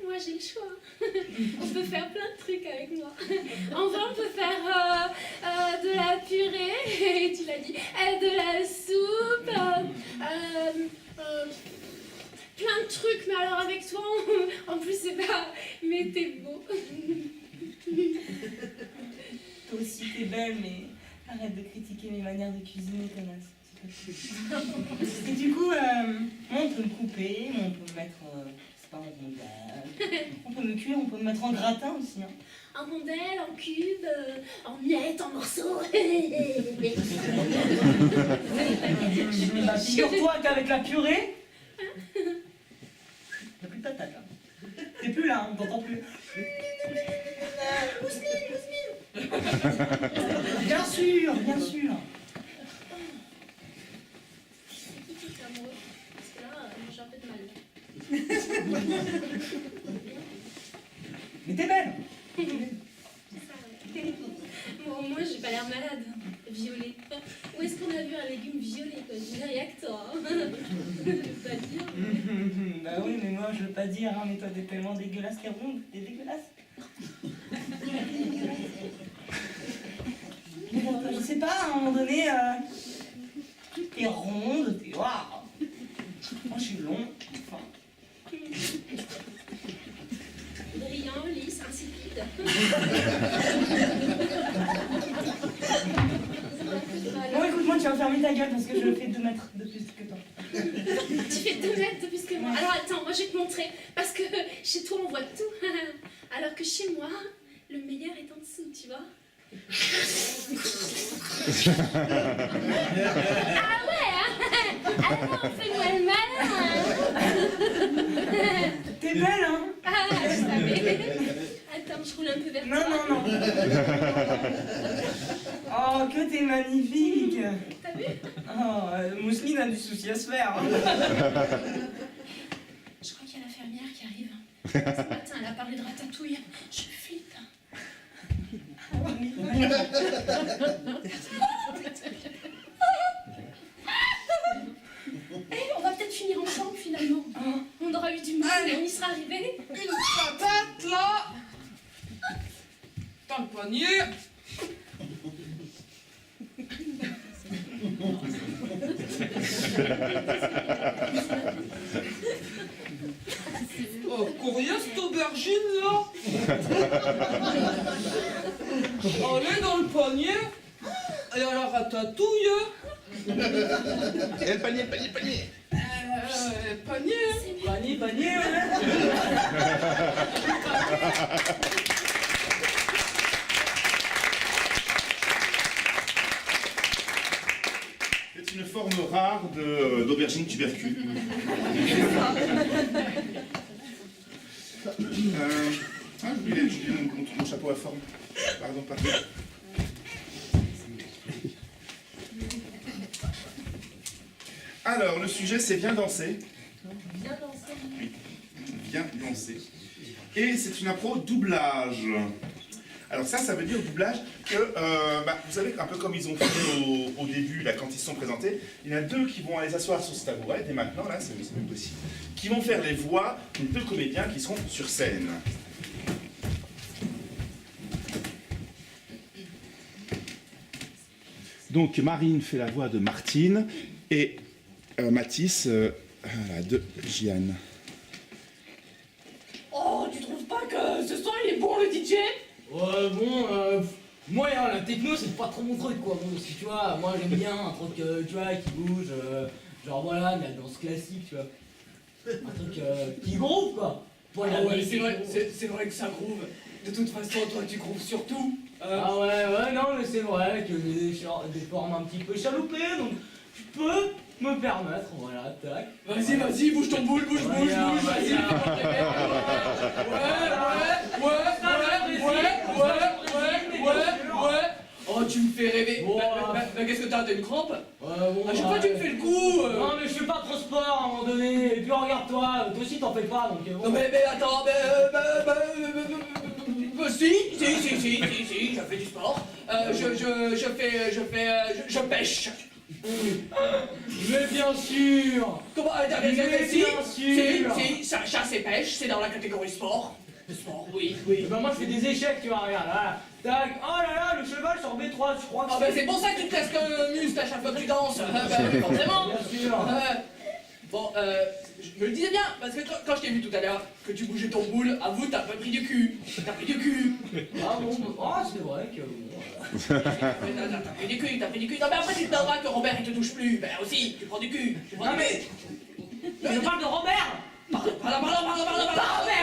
Moi j'ai le choix. On peut faire plein de trucs avec moi. Enfin, on peut faire de la purée, tu l'as dit, de la soupe, plein de trucs, mais alors avec toi, en plus c'est pas... Mais t'es beau. Toi aussi t'es belle, mais arrête de critiquer mes manières de cuisiner, connasse. Et du coup, on peut me couper, on peut me mettre, c'est pas en rondelle, on peut me cuire, on peut me mettre en gratin aussi. Hein. En rondelles, en cubes, en miettes, en morceaux. Bah, figure-toi qu'avec la purée, t'as plus de patate là. T'es plus là, on t'entend plus. Bien sûr, bien sûr. Amoureux. Parce que là, moi j'ai un peu de mal. Mais t'es belle. Bon, moi j'ai pas l'air malade. Violet. Où est-ce qu'on a vu un légume violet quoi? Je dirais, y'a que toi. Hein. Je veux pas dire. Bah oui, mais moi je veux pas dire, hein, mais toi t'es tellement dégueulasse, t'es ronde, t'es dégueulasse. sais pas, à un moment donné, t'es ronde, t'es... Waouh. Moi, je suis long, enfin... Brillant, lisse, insipide. Bon, écoute-moi, tu vas fermer ta gueule parce que je fais 2 mètres de plus que toi. Tu fais 2 mètres de plus que moi. Alors attends, moi je vais te montrer. Parce que chez toi on voit tout. Alors que chez moi, le meilleur est en dessous, tu vois. Ah ouais, hein. Alors fais-moi le malin. T'es belle, hein. Ah, je savais. Attends, je roule un peu vers toi. Non, non, non. Oh, que t'es magnifique. T'as vu? Oh, Mousseline a du souci à se faire. Je crois qu'il y a l'infirmière qui arrive. Ce matin, elle a parlé de ratatouille. Je flippe. Eh, on va peut-être finir ensemble finalement. On aura eu du mal, mais on y sera arrivé. Une patate là. Dans le poignet. Oh, courrier cette aubergine là. Allez dans le panier. Et à la ratatouille. Et le panier, panier. Panier. Panier, panier, ouais. C'est une forme rare d'aubergine tubercule. J'ai oublié mon chapeau à forme. Pardon. Alors, le sujet, c'est bien danser. Bien dansé. Oui, bien danser. Et c'est une appro doublage. Alors ça veut dire doublage que, vous savez, un peu comme ils ont fait au début, là, quand ils se sont présentés, il y en a 2 qui vont aller s'asseoir sur ce tabouret, et maintenant, là, c'est même possible, qui vont faire les voix de 2 comédiens qui seront sur scène. Donc Marine fait la voix de Martine, et Mathis, de Jeanne. Oh, tu trouves pas que ce soir il est bon le DJ? Ouais, bon, moyen, la techno c'est pas trop mon truc quoi. Bon, si tu vois, moi j'aime bien un truc, tu vois, qui bouge, genre voilà, de la danse classique, tu vois. Un truc qui groove quoi. Voilà, Ah ouais, c'est vrai que ça groove. De toute façon, toi tu grooves surtout. Ah ouais, non, mais c'est vrai que j'ai des formes un petit peu chaloupées, donc tu peux me permettre, voilà, tac. Vas-y, bouge ton boule, bouge, vas-y. Ouais. Oh, tu me fais rêver. Bah, qu'est-ce que t'as une crampe? À chaque fois, tu me fais le coup. Non, mais je fais pas trop sport à un moment donné, et puis regarde-toi, toi aussi t'en fais pas, donc bon. Non, mais attends, si, je fais du sport. Je pêche. Mais bien sûr. Comment? Mais bien sûr. Si, chasse et pêche, c'est dans la catégorie sport. Sport, oui. Ben moi je fais des échecs, tu vois, regarde, là. Tac, oh là là, le cheval sur B3, je crois que Ah ben c'est pour ça que tu te casses le muscle à chaque fois que tu danses. Oui, forcément. Bien sûr. Bon, je me le disais bien, parce que quand je t'ai vu tout à l'heure, que tu bougeais ton boule, avoue, t'as pas pris du cul. T'as pris du cul. Ah bon, c'est vrai que bon... T'as pris du cul. Non mais après tu te plaindras que Robert il te touche plus. Ben aussi, tu prends du cul. Non mais... Je parle de Robert. Pardon. Robert,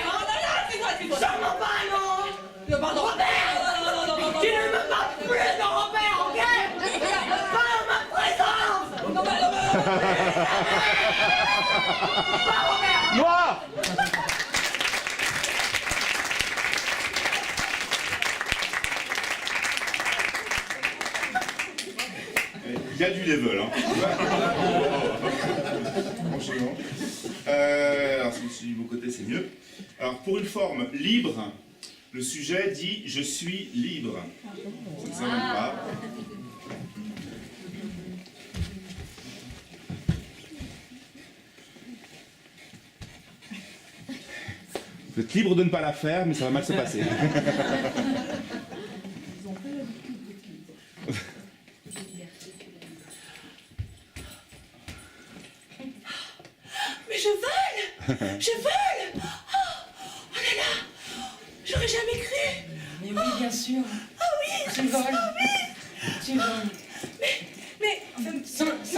hein. C'est quoi? Ça m'en va, non. Pardon. Robert. Tu ne me parles plus de Robert, ok? Pas en ma présence. Pas Robert. Moi! Il y a du level, hein. Franchement. Alors, si du beau côté, c'est mieux. Alors, pour une forme libre, le sujet dit « Je suis libre ». Ça ne s'invente pas. Vous êtes libre de ne pas la faire, mais ça va mal se passer. Je vole. Oh là là. J'aurais jamais cru. Mais oui, bien sûr. Ah oui. Tu voles. Ah oui. Tu voles. Mais sans la prise.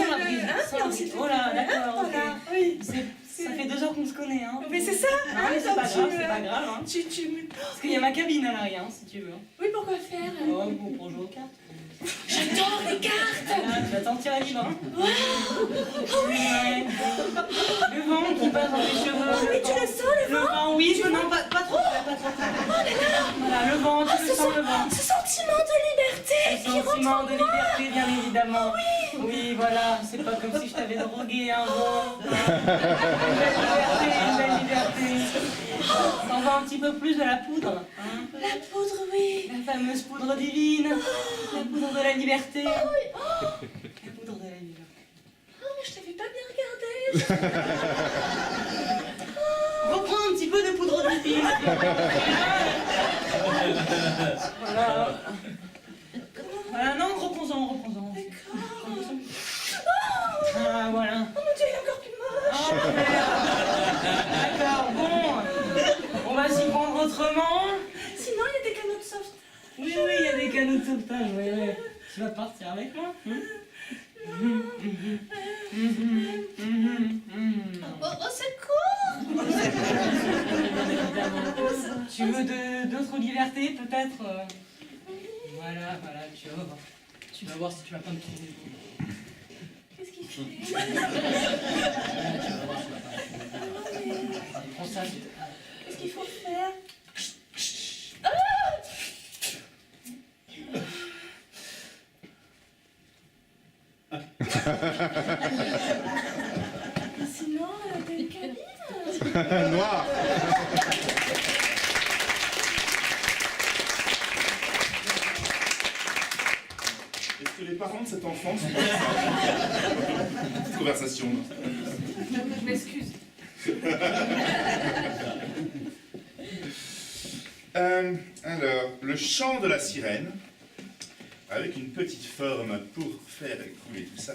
Sans la prise. Oh là, d'accord. Voilà. Ok. Oui. Ça fait 2 heures qu'on se connaît, hein. Mais c'est ça. Ah, mais c'est pas grave, c'est pas grave, hein. Tu me... Parce qu'il y a ma cabine à l'arrière, si tu veux. Oui, pourquoi faire? Oh, bon, pour jouer aux cartes. J'adore les cartes. Voilà, tu vas t'en tirer libre, hein. Wow. Oh oui. Ouais. Le vent qui passe dans les cheveux. Oh oui, tu le sens, le vent? Oui, non, pas trop, pas trop. Oh là là. Voilà, le vent, tu le sens, le vent. Ce sentiment de liberté Ce qui rentre sentiment en de moi. liberté, bien évidemment. Oui. Oui, voilà, c'est pas comme si je t'avais drogué, hein, bon. Une belle liberté. On va un petit peu plus de la poudre, hein. La poudre, oui. La fameuse poudre divine. La poudre de la liberté. Oh oui. Oh. La poudre de la liberté. Oh, mais je t'avais pas bien regardé. Reprends un petit peu de poudre divine. Voilà. Voilà, non, reprends-en. D'accord. Ah, voilà. Oh mon Dieu, il est encore plus moche. Oh, d'accord, bon. On va s'y prendre autrement. Sinon, il y a des canaux de sauvetage. Oui, il y a des canaux de sauvetage, oui. Tu vas partir avec moi, Oh, c'est court. Tu veux d'autres libertés, peut-être Voilà, tu vas voir. Tu vas voir si tu vas pas me trouver. Qu'est-ce qu'il fait? Prends ça. Qu'est-ce qu'il faut faire? Sinon, des cabines. Noir. Est-ce que les parents de cet enfant sont comme ça? Petite conversation. Je m'excuse. Alors, le chant de la sirène, avec une petite forme pour faire couler tout ça.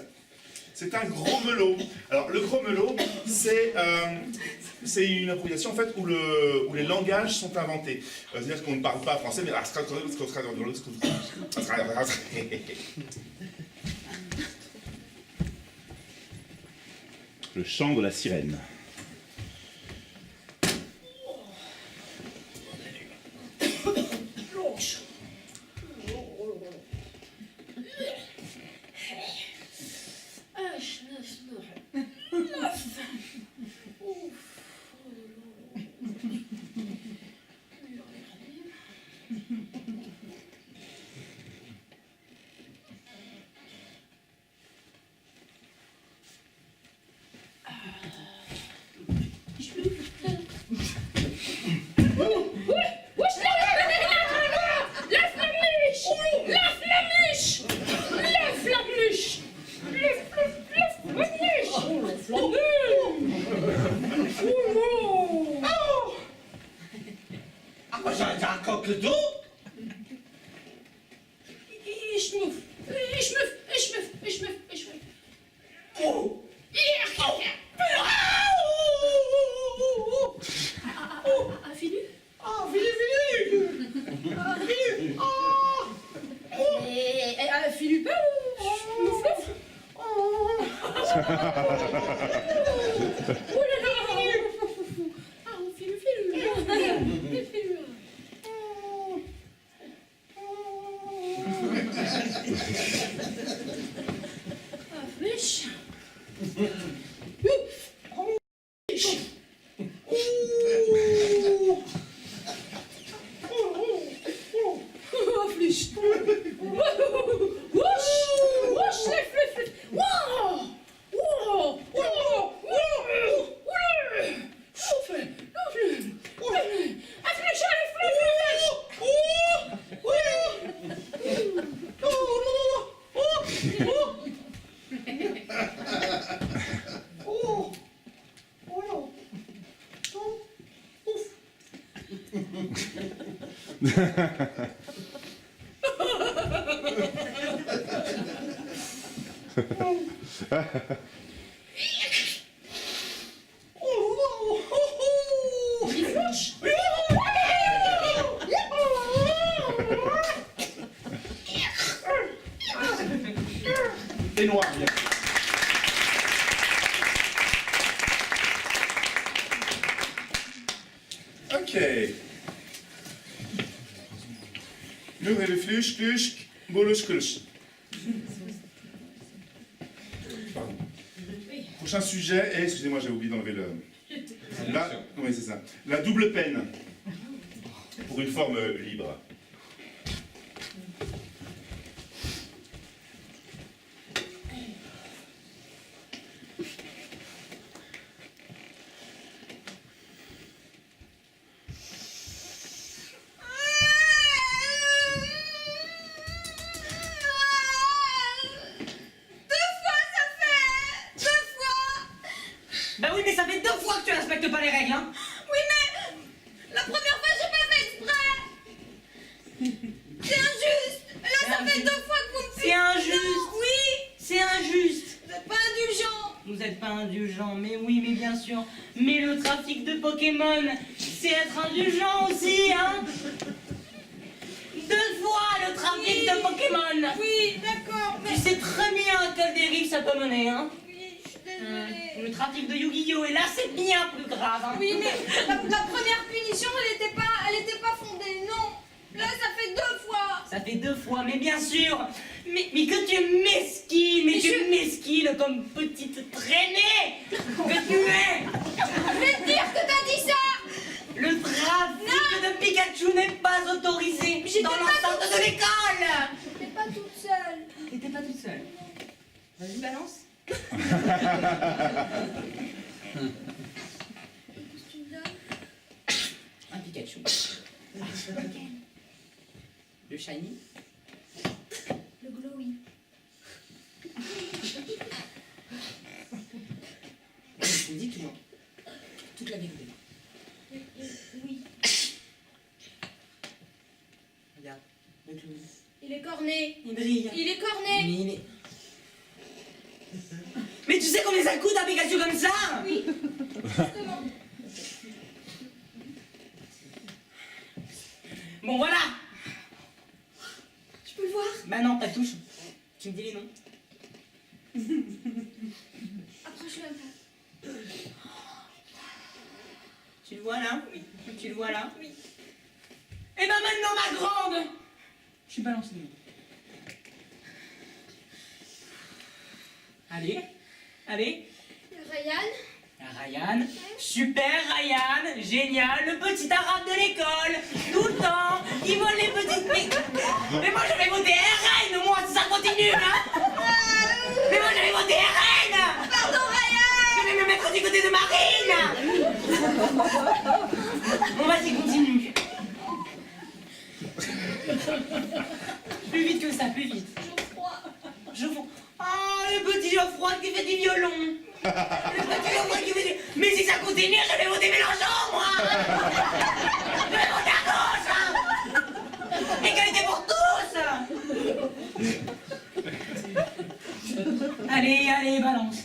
C'est un gros melot. Alors, le gros melot, c'est une improvisation en fait où les langages sont inventés. C'est-à-dire qu'on ne parle pas français, mais le chant de la sirène. et noir, bien. Ok. Nu hebben we flush, klush, bolus, klush. Pardon. Prochain sujet, et excusez-moi, j'ai oublié d'enlever le... Oui, c'est ça. La double peine. Pour une forme libre. Bah oui, mais ça fait 2 fois que tu respectes pas les règles, hein. Oui, mais la première fois, j'ai pas fait exprès. C'est injuste. Là, ça fait 2 fois que vous me C'est injuste. Oui. C'est injuste. Vous n'êtes pas indulgent. Vous êtes pas indulgent, mais oui, mais bien sûr. Mais le trafic de Pokémon, c'est être indulgent aussi, hein. 2 fois le trafic de Pokémon. Oui, d'accord. Tu sais très bien à quelle dérive ça peut mener, hein. Oui, je suis désolée. Le trafic de Yu-Gi-Oh! Et là, c'est bien plus grave, hein. Oui, mais la première punition, elle était pas fondée, non. Là, ça fait 2 fois. Ça fait 2 fois, mais bien sûr. Mais que tu es mesquine, mais tu es mesquine comme petite traînée que tu es. Je vais te dire que t'as dit ça. Le trafic de Pikachu n'est pas autorisé dans l'enceinte de l'école. J'étais pas toute seule. T'étais pas toute seule. Vas-y, balance. Tu me donnes Un Pikachu. Le shiny. le glowy. Dis-toi toute la vérité. Oui. Regarde, le clown. Il est corné. Il brille. Il est corné. Mais il est... Mais tu sais combien ça coûte un Pikachu comme ça? Oui. Justement. Bon voilà. Tu peux le voir? Bah non, pas de touche. Tu me dis les noms. Approche-le un peu. Tu le vois là? Oui. Tu le vois là? Oui. Et ben maintenant ma grande. Je balance les noms. Allez, allez. Ryan. Ryan, super Ryan, génial, le petit arabe de l'école, tout le temps, il vole les petites... Mais moi je vais voter RN, moi, si ça continue, hein. Mais moi je vais voter RN. Pardon, Ryan. Je vais me mettre du côté de Marine. Bon, vas-y, continue. Plus vite que ça, plus vite. Geoffroy. Oh, le petit Geoffroy qui fait du violon. Le petit Geoffroy qui fait du... Mais si ça continue, je vais voter Mélenchon, moi. Je vais voter à gauche, hein. Égalité pour tous. Allez, allez, balance.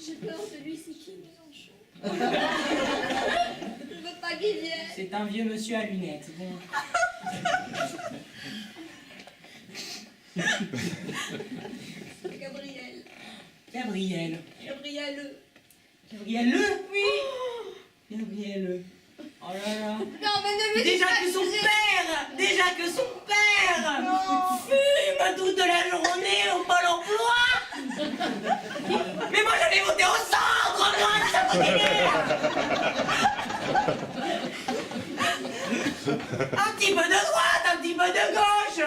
J'ai peur de lui, c'est qui Mélenchon? Je veux pas qu'il vienne. C'est un vieux monsieur à lunettes. Bon. Gabriel. Gabriel. Gabriel. Gabriel Le? Oui. Gabriel Le. Oh là là. Non, mais ne me dis Déjà pas que son père, Non. fume toute la journée au Pôle emploi. Mais moi j'avais voté au centre, moi, ça continue. Un petit peu de droite, un petit peu de gauche.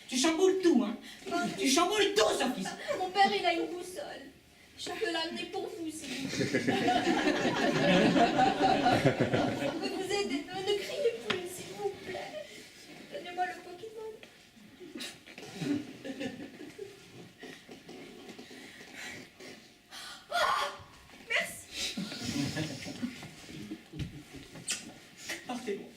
Tu chamboules tout, hein. Tu chamboules tout, Sophie. Mon père, il a une boussole. Je peux l'amener pour vous, s'il vous plaît. Je peux vous aider. Ne criez plus, s'il vous plaît. Donnez-moi le Pokémon. Ah, merci. Partez-moi.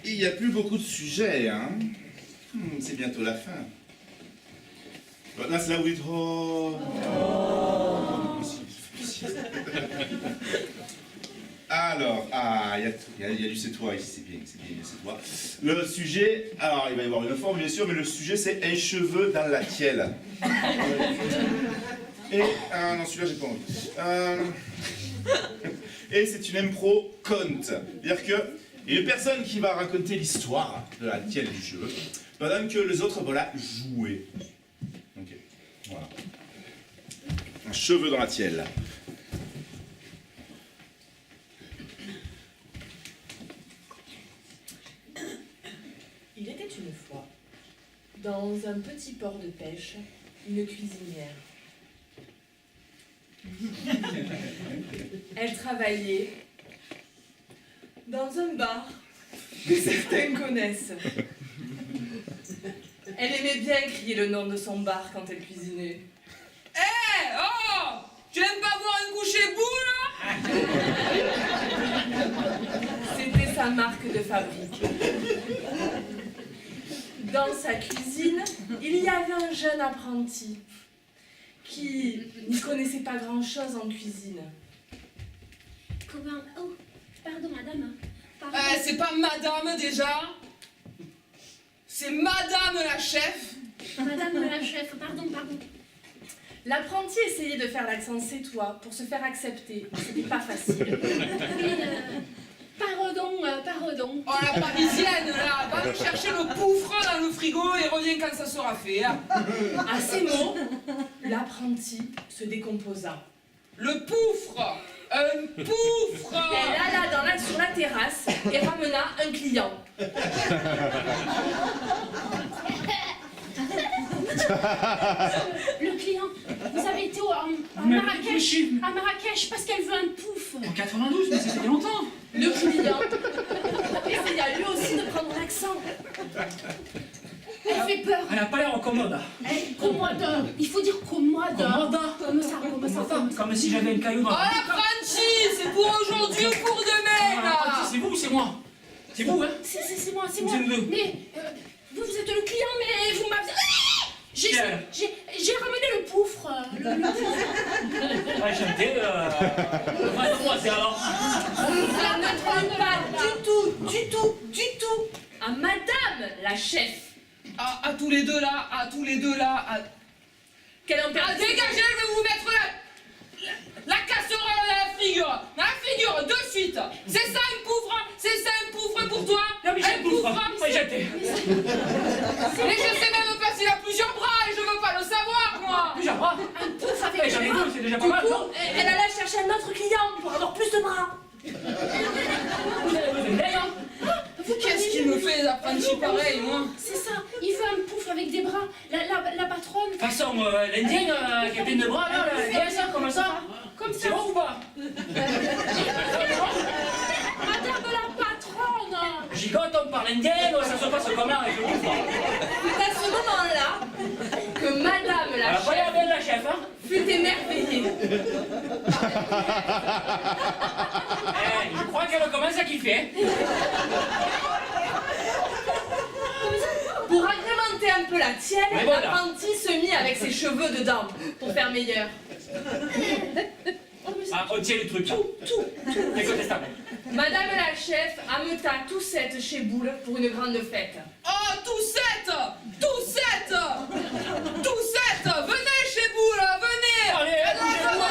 Il n'y a plus beaucoup de sujets, hein. C'est bientôt la fin. là, c'est là où il est trop... Alors, il y a du c'est toi ici, c'est bien, c'est toi. Le sujet, alors il va y avoir une forme bien sûr, mais le sujet c'est un cheveu dans la tielle. Et, non celui-là j'ai pas envie. Et c'est une impro conte. C'est-à-dire que il y a une personne qui va raconter l'histoire de la tielle du cheveu, pendant que les autres vont la jouer. Ok, voilà. Un cheveu dans la tielle. Il était une fois, dans un petit port de pêche, une cuisinière. Elle travaillait dans un bar que certains connaissent. Elle aimait bien crier le nom de son bar quand elle cuisinait. Hé, oh, tu aimes pas boire un coucher boule? C'était sa marque de fabrique. Dans sa cuisine, il y avait un jeune apprenti qui n'y connaissait pas grand-chose en cuisine. Comment... Oh, pardon, madame. Pardon. C'est pas madame déjà? C'est madame la chef? Madame la chef, pardon. L'apprenti essayait de faire l'accent sétois pour se faire accepter, mais c'était pas facile. Pardon. Oh la parisienne là, va me chercher le poufre dans le frigo et reviens quand ça sera fait. Hein. À ces mots, l'apprenti se décomposa. Le poufre! Un poufre! Elle alla sur la terrasse et ramena un client. Le client, vous avez été à Marrakech parce qu'elle veut un pouf. En 92, mais c'était il y a longtemps. Le client essaya lui aussi de prendre l'accent. Elle fait peur. Elle a pas l'air en commode. Commode. Il faut dire commode. Comme ça. Comme si j'avais une caillou dans Oh l'apprenti, c'est pour aujourd'hui ou pour demain là. C'est vous ou c'est moi? C'est vous, hein? C'est moi. C'est nous deux. Mais vous êtes le client, mais vous m'avez... J'ai ramené le poufre. Ouais, j'étais... moi, c'est alors... Ça ne trompe pas du tout à madame la chef. À tous les deux là, Qu'elle en perd. Dégagez, je vais vous mettre la casserole dans la figure, de suite. C'est ça un poufre pour toi? Non mais j'ai un poufre, ouais, j'étais. Et je sais même pas s'il a plusieurs bras et je veux pas le savoir moi. Plusieurs bras? Un pouf avec J'en ai deux, c'est déjà pas Du mal, coup, non? elle alla chercher un autre client pour avoir plus de bras. Vous avez besoin d'aide, hein? Qu'est-ce qu'il me fait les apprentis pareils, moi? C'est ça, il veut un pouf avec des bras. La patronne... De toute façon, l'Indien qui a plein de bras, là, l'Indien, ça, comme ça? Comme C'est ça. bon ou pas? Madame la patronne. Gigote, on parle indien, ça se passe comment avec le poufre? C'est à ce moment-là que madame Elle la a pas l'air chef bien la chef, hein? fut émerveillée. Je crois qu'elle commence à kiffer. Pour agrémenter un peu la tienne, Mais voilà. l'apprenti se mit avec ses cheveux dedans pour faire meilleur. Ah, on tient le truc, là. Tout. Incontestable. Madame la chef ameuta tous sept chez Boule pour une grande fête. Oh, tous sept, venez chez vous là, venez. Allez, bougez-vous.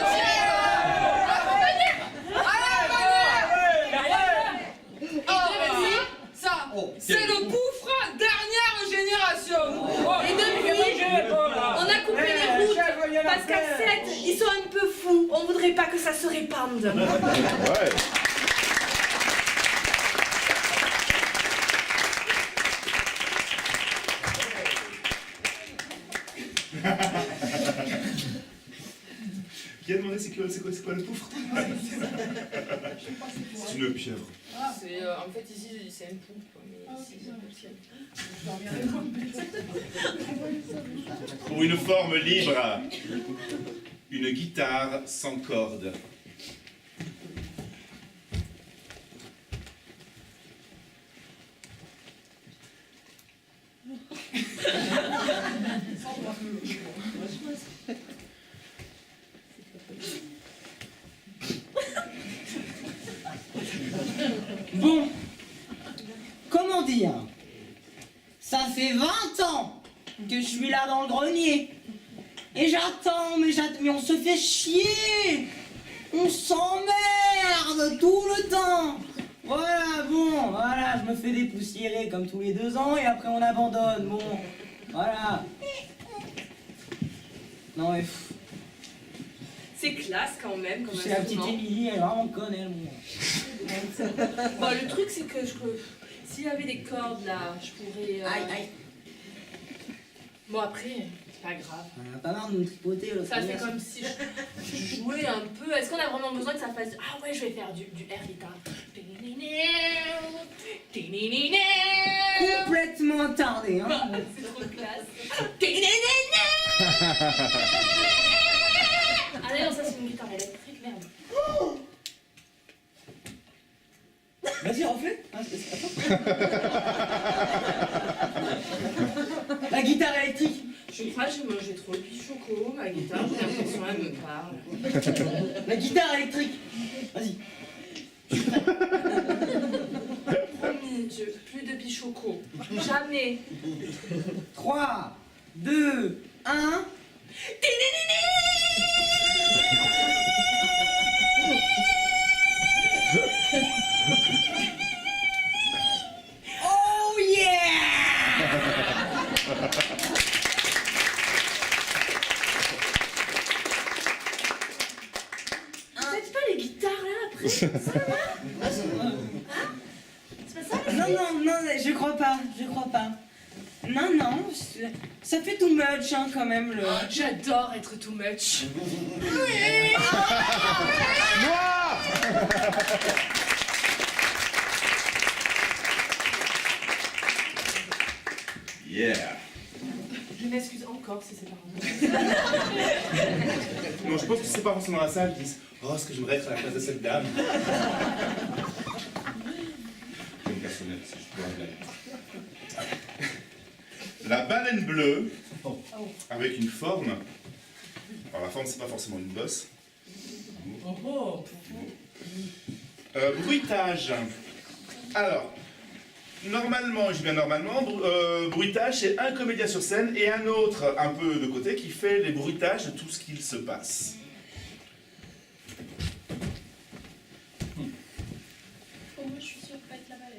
Ça, c'est le poufre dernière génération. Et depuis, on a coupé les routes parce qu'à 7, ils sont un peu fous. On voudrait pas que ça se répande. Ouais. Qui a demandé c'est quoi le poufre? C'est une pieuvre. En fait ici c'est un poufre, mais ici c'est Pour une forme libre, une guitare sans cordes. Et j'attends, mais on se fait chier. On s'emmerde tout le temps. Voilà, bon, voilà, je me fais dépoussiérer comme tous les 2 ans et après on abandonne, bon, voilà. Non mais... C'est classe quand même, comme C'est la petite instrument. Émilie, elle est vraiment conne, elle, bon. Bon, le truc, c'est que s'il y avait des cordes là, je pourrais. Aïe, aïe. Bon, après, c'est pas grave. On a pas marre de nous tripoter, là. Ça fait comme si je jouais un peu. Est-ce qu'on a vraiment besoin que ça fasse. Ah ouais, je vais faire du air guitare. Complètement attardé, hein. C'est trop classe. Ah non, ça c'est une guitare électrique, merde. Vas-y, refais. La guitare électrique. Je crois que j'ai mangé trop de choco, ma guitare, j'ai l'impression qu'elle me parle. La guitare électrique. Vas-y. Promis, Dieu, plus de bichoco. Jamais. 3, 2, 1. Oh yeah! Faites pas les guitares là après, ça va? C'est pas ça? Non, je crois pas, Non, ça fait too much, hein, quand même, le... J'adore être too much. Yeah. Je m'excuse encore si c'est pas vrai. Non, je pense que c'est pas forcément dans la salle qui disent « Oh, ce que j'aimerais être à la place de cette dame !» Comme personnel, si je peux regarder. La baleine bleue, avec une forme. Alors la forme, c'est pas forcément une bosse. Bruitage. Alors, normalement, je dis bien normalement, bruitage, c'est un comédien sur scène et un autre un peu de côté qui fait les bruitages de tout ce qu'il se passe. Oh, moi, je suis sûre pas être la baleine.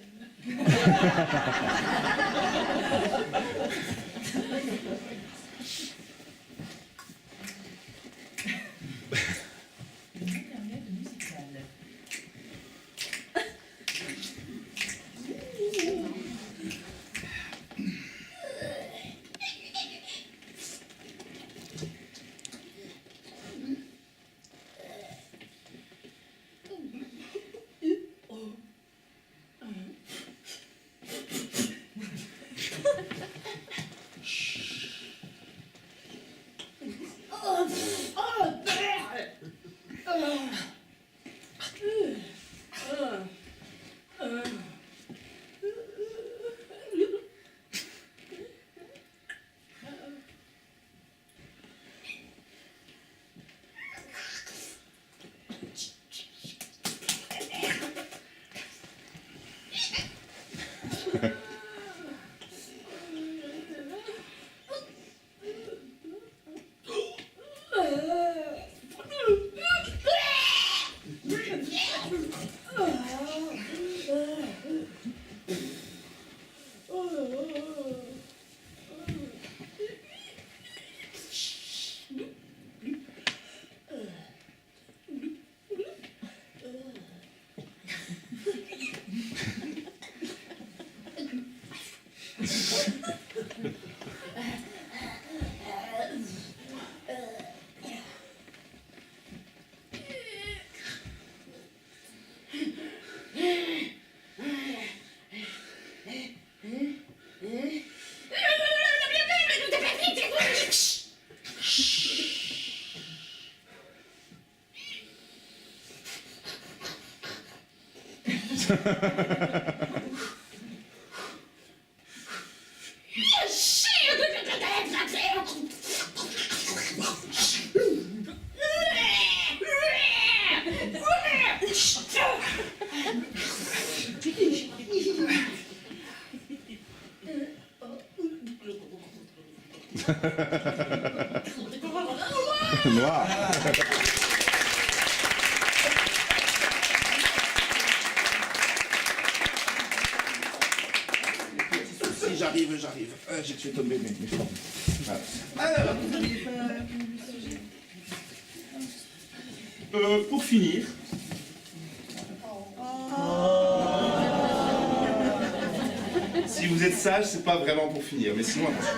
Noir. Si j'arrive. J'ai tué tomber mes formes. Voilà. Alors, pour finir. Si vous êtes sage, c'est pas vraiment pour finir, mais sinon attention.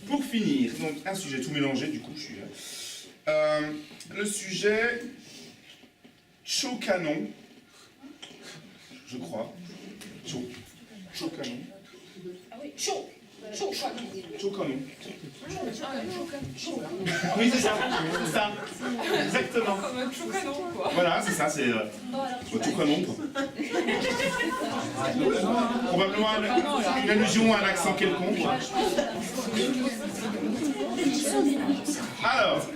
Pour finir, donc un sujet tout mélangé, du coup, je suis là. Le sujet Chocanon, je crois. Chocanon. Ah oui, chaud. Chocanon. Oui, c'est ça. Exactement. Comme un choucanon, quoi. Voilà, c'est ça, c'est Chocanon, quoi. Probablement une allusion à un accent quelconque. Alors,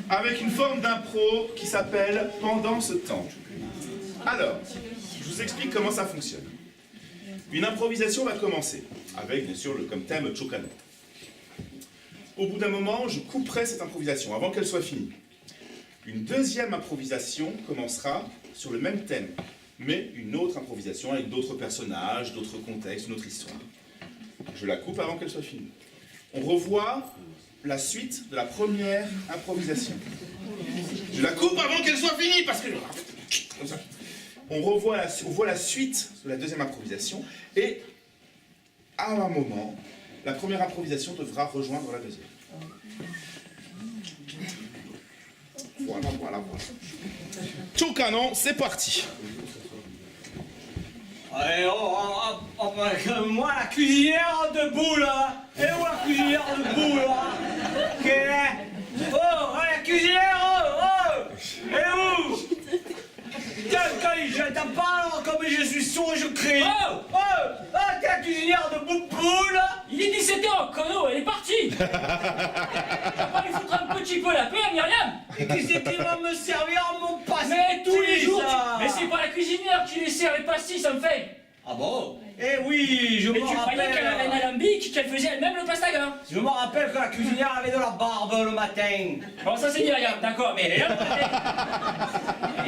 avec une forme d'impro qui s'appelle Pendant ce temps. Alors, je vous explique comment ça fonctionne. Une improvisation va commencer, avec bien sûr comme thème Chocanon. Au bout d'un moment, je couperai cette improvisation avant qu'elle soit finie. Une deuxième improvisation commencera sur le même thème, mais une autre improvisation avec d'autres personnages, d'autres contextes, une autre histoire. Je la coupe avant qu'elle soit finie. On revoit la suite de la première improvisation. Je la coupe avant qu'elle soit finie parce que... Comme ça. On voit la suite de la deuxième improvisation et à un moment, la première improvisation devra rejoindre la deuxième. Voilà. Chocanon, c'est parti. Allez, moi, la cuisinière debout, là. Et où la cuisinière debout, là? Oh, la cuisinière, oh. Et où? Quand j'entends pas, alors, comme je suis sourd, je crie. T'es la cuisinière debout, poule. Il est 17h, Kono, elle est partie. T'as pas lui foutre un petit peu la paix, Myriam? Et qui c'est qui va me servir mon pastis? Mais tous les jours, ça. mais c'est pas la cuisinière qui les sert les pastis, ça me fait. Ah bon? Eh oui, je me Mais tu croyais rappelle... qu'elle avait un alambic, qu'elle faisait elle-même le pastaga? Je me rappelle que la cuisinière avait de la barbe le matin. Bon, ça c'est Myriam, d'accord, mais elle est là, le matin.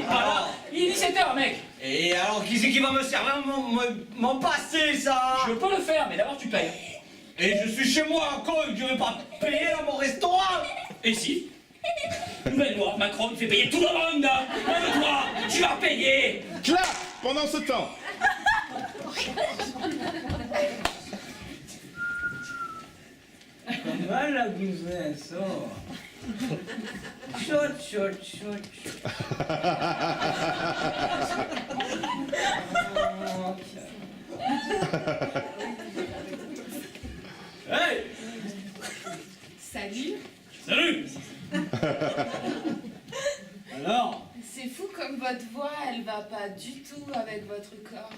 Alors, il est 17h, mec. Et alors, qui c'est qui va me servir mon pastis, ça? Je peux le faire, mais d'abord tu payes. Et je suis chez moi encore, je vais pas payer dans mon restaurant. Et si? Nouvelle loi, Macron, il fait payer tout le monde. Même toi, tu vas payer. Clap pendant ce temps. Comment la gonzesse, oh. Chut. Hey! Salut. Salut. Alors? C'est fou comme votre voix, elle va pas du tout avec votre corps.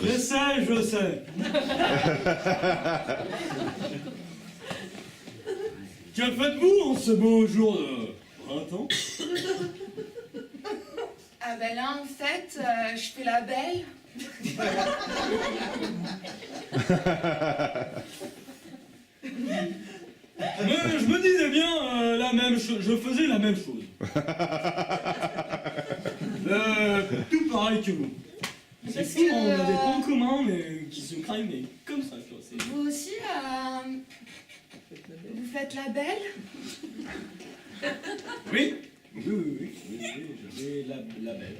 Je sais. Que faites-vous en ce beau jour de printemps? Ah ben là, en fait, je fais la belle. Je me disais bien la même chose, je faisais la même chose. Tout pareil que vous. C'est Parce fou, que, on a des points communs mais qui se craignent, mais comme ça, tu vois. Vous aussi, vous faites la belle? Oui, je fais la belle.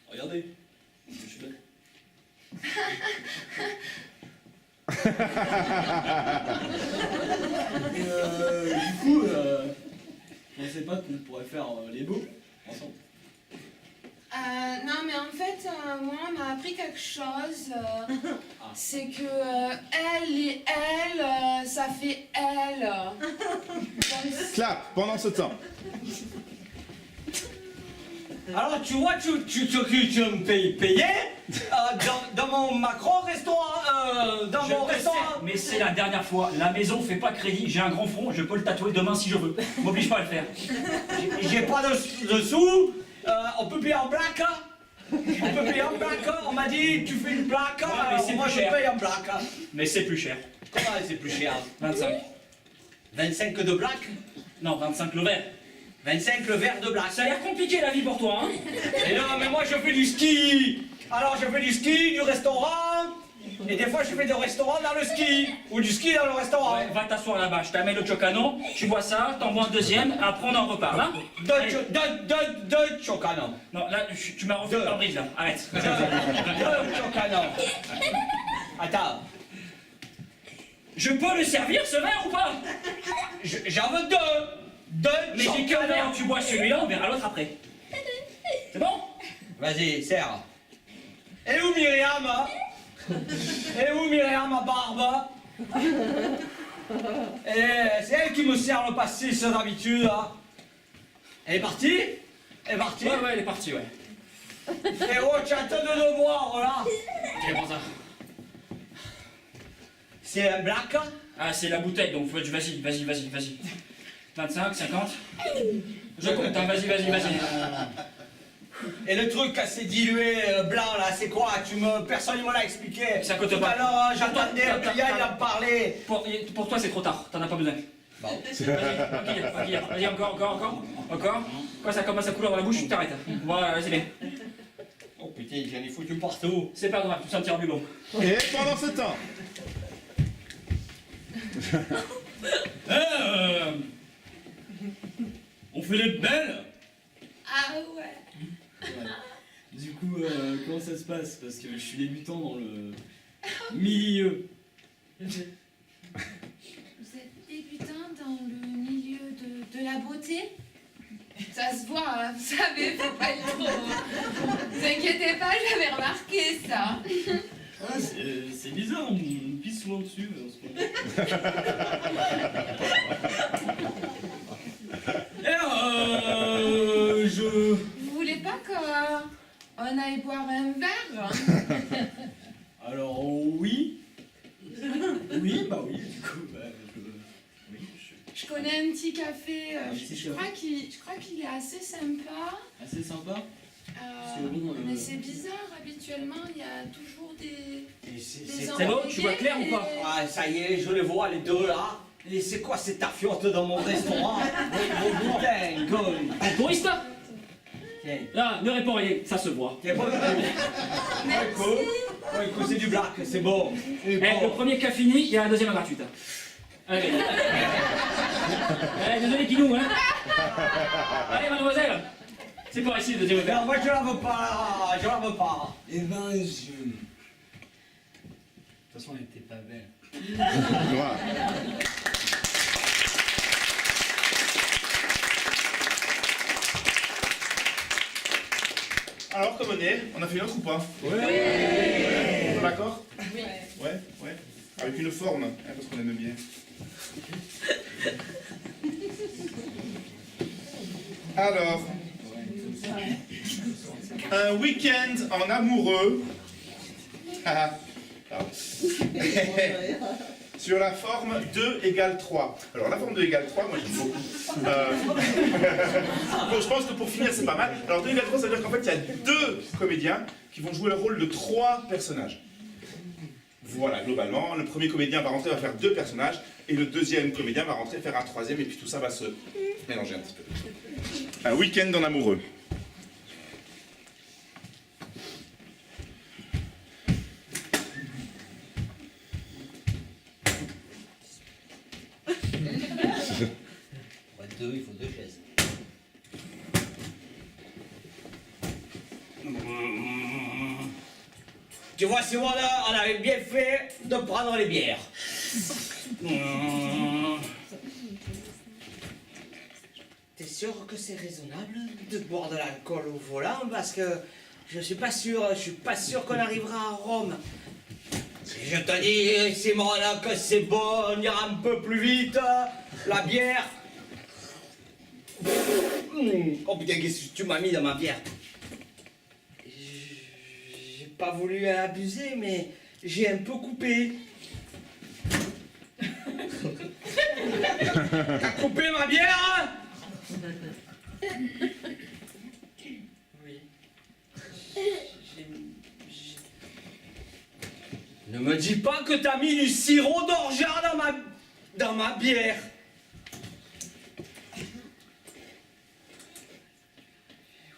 Regardez, je suis belle. Du coup, je pensais pas qu'on pourrait faire les beaux ensemble. Non, mais en fait, moi, on m'a appris quelque chose. C'est que elle et elle, ça fait elle. Clap pendant ce temps. Alors tu vois, tu me payer dans mon Macron restaurant, dans mon restaurant. Mais c'est la dernière fois. La maison fait pas crédit. J'ai un grand front, je peux le tatouer demain si je veux. M'oblige pas à le faire. J'ai pas de sous, on peut payer en black, hein? On peut payer en black, hein. On m'a dit, tu fais une black, Ouais, mais alors c'est moi plus je cher. paye en black. Hein. Mais c'est plus cher. Comment c'est plus cher? 25. 25 de black? Non, 25 le verre. 25 le verre de black. Ça a l'air compliqué la vie pour toi, hein? Et non, mais moi je fais du ski. Alors je fais du ski, du restaurant. Et des fois je fais du restaurant dans le ski. Ou du ski dans le restaurant. Ouais, va t'asseoir là-bas, je t'amène le chocano, tu bois ça, t'en bois un deuxième, après on en reparle, hein? Deux chocano. Non, là, tu m'as refait le brise là, arrête. Deux chocano. Attends. Je peux le servir ce verre ou pas? J'en veux deux. Deux Mais j'ai qu'un verre, tu bois celui-là, on verra l'autre après. C'est bon? Vas-y, serre. Et où Myriam, hein? Et où Myriam, ma barbe? C'est elle qui me sert le pastis d'habitude. Hein. Elle est partie? Elle est partie? Ouais, elle est partie, ouais. Et oh, tu as de le boire, là. Tiens, prends ça. C'est un black? Ah, c'est la bouteille, donc vas-y. 25, 50. Je compte, hein, vas-y. Et le truc assez dilué blanc là, c'est quoi? Personne ne me l'a expliqué. Ça coûte Tout pas. à l'heure, j'attendais un client, il en parlait. Pour toi, c'est trop tard, t'en as pas besoin. Bon. Vas-y, encore. Quand ça commence à couler dans la bouche, tu t'arrêtes. Voilà, vas-y, bien. Oh putain, j'en ai foutu partout. C'est pas grave, tu sentiras plus bon. Et pendant ce temps, On fait les belles. Ah ouais. Du coup, comment ça se passe? Parce que je suis débutant dans le milieu. Vous êtes débutant dans le milieu de la beauté? Ça se voit, hein, vous savez, faut pas être trop. Vous inquiétez pas, j'avais remarqué ça. Ah, c'est bizarre, on pisse souvent dessus en ce moment. Vous voulez pas qu'on aille boire un verre? Alors, oui. Oui, bah oui, du coup, Je connais un petit café, petit je crois qu'il est assez sympa. assez sympa. Mais c'est bizarre, habituellement il y a toujours des C'est bon, tu vois clair ou pas? Ah, ça y est, je les vois les deux là. Et c'est quoi cette tafiote dans mon restaurant? Putain, gomme. Un touriste? Tiens. Là, ne réponds rien, ça se voit. Tiens, bon, écoute, c'est du black, c'est bon. Eh, le premier cas fini, il y a la deuxième gratuite. Allez. Désolé Kinou, hein. Allez, mademoiselle. C'est par ici, le deuxième verre. Non, moi je la veux pas, Eh ben, De toute façon, elle était pas belle. alors comme on a fait une autre ou pas? Ouais. D'accord? Oui. Ouais. Avec une forme, hein, parce qu'on aime bien. Alors, un week-end en amoureux. Pardon. Sur la forme 2 égale 3. Alors la forme 2 égale 3, moi j'aime beaucoup. Donc, je pense que pour finir c'est pas mal. Alors 2 égale 3, ça veut dire qu'en fait il y a 2 comédiens qui vont jouer le rôle de 3 personnages. Voilà, globalement, le premier comédien va rentrer, va faire 2 personnages, et le deuxième comédien va rentrer, faire un troisième, et puis tout ça va se mélanger un petit peu. Un week-end en amoureux. Pour être deux, il faut 2 chaises. Tu vois, Simone, on avait bien fait de prendre les bières. T'es sûr que c'est raisonnable de boire de l'alcool au volant? Parce que je suis pas sûr qu'on arrivera à Rome. Je te dis, Simone, que c'est bon, on ira un peu plus vite. La bière. Oh putain, qu'est-ce que tu m'as mis dans ma bière? J'ai pas voulu abuser, mais j'ai un peu coupé. T'as coupé ma bière? Oui. Ne me dis pas que t'as mis du sirop d'orgeat dans ma bière.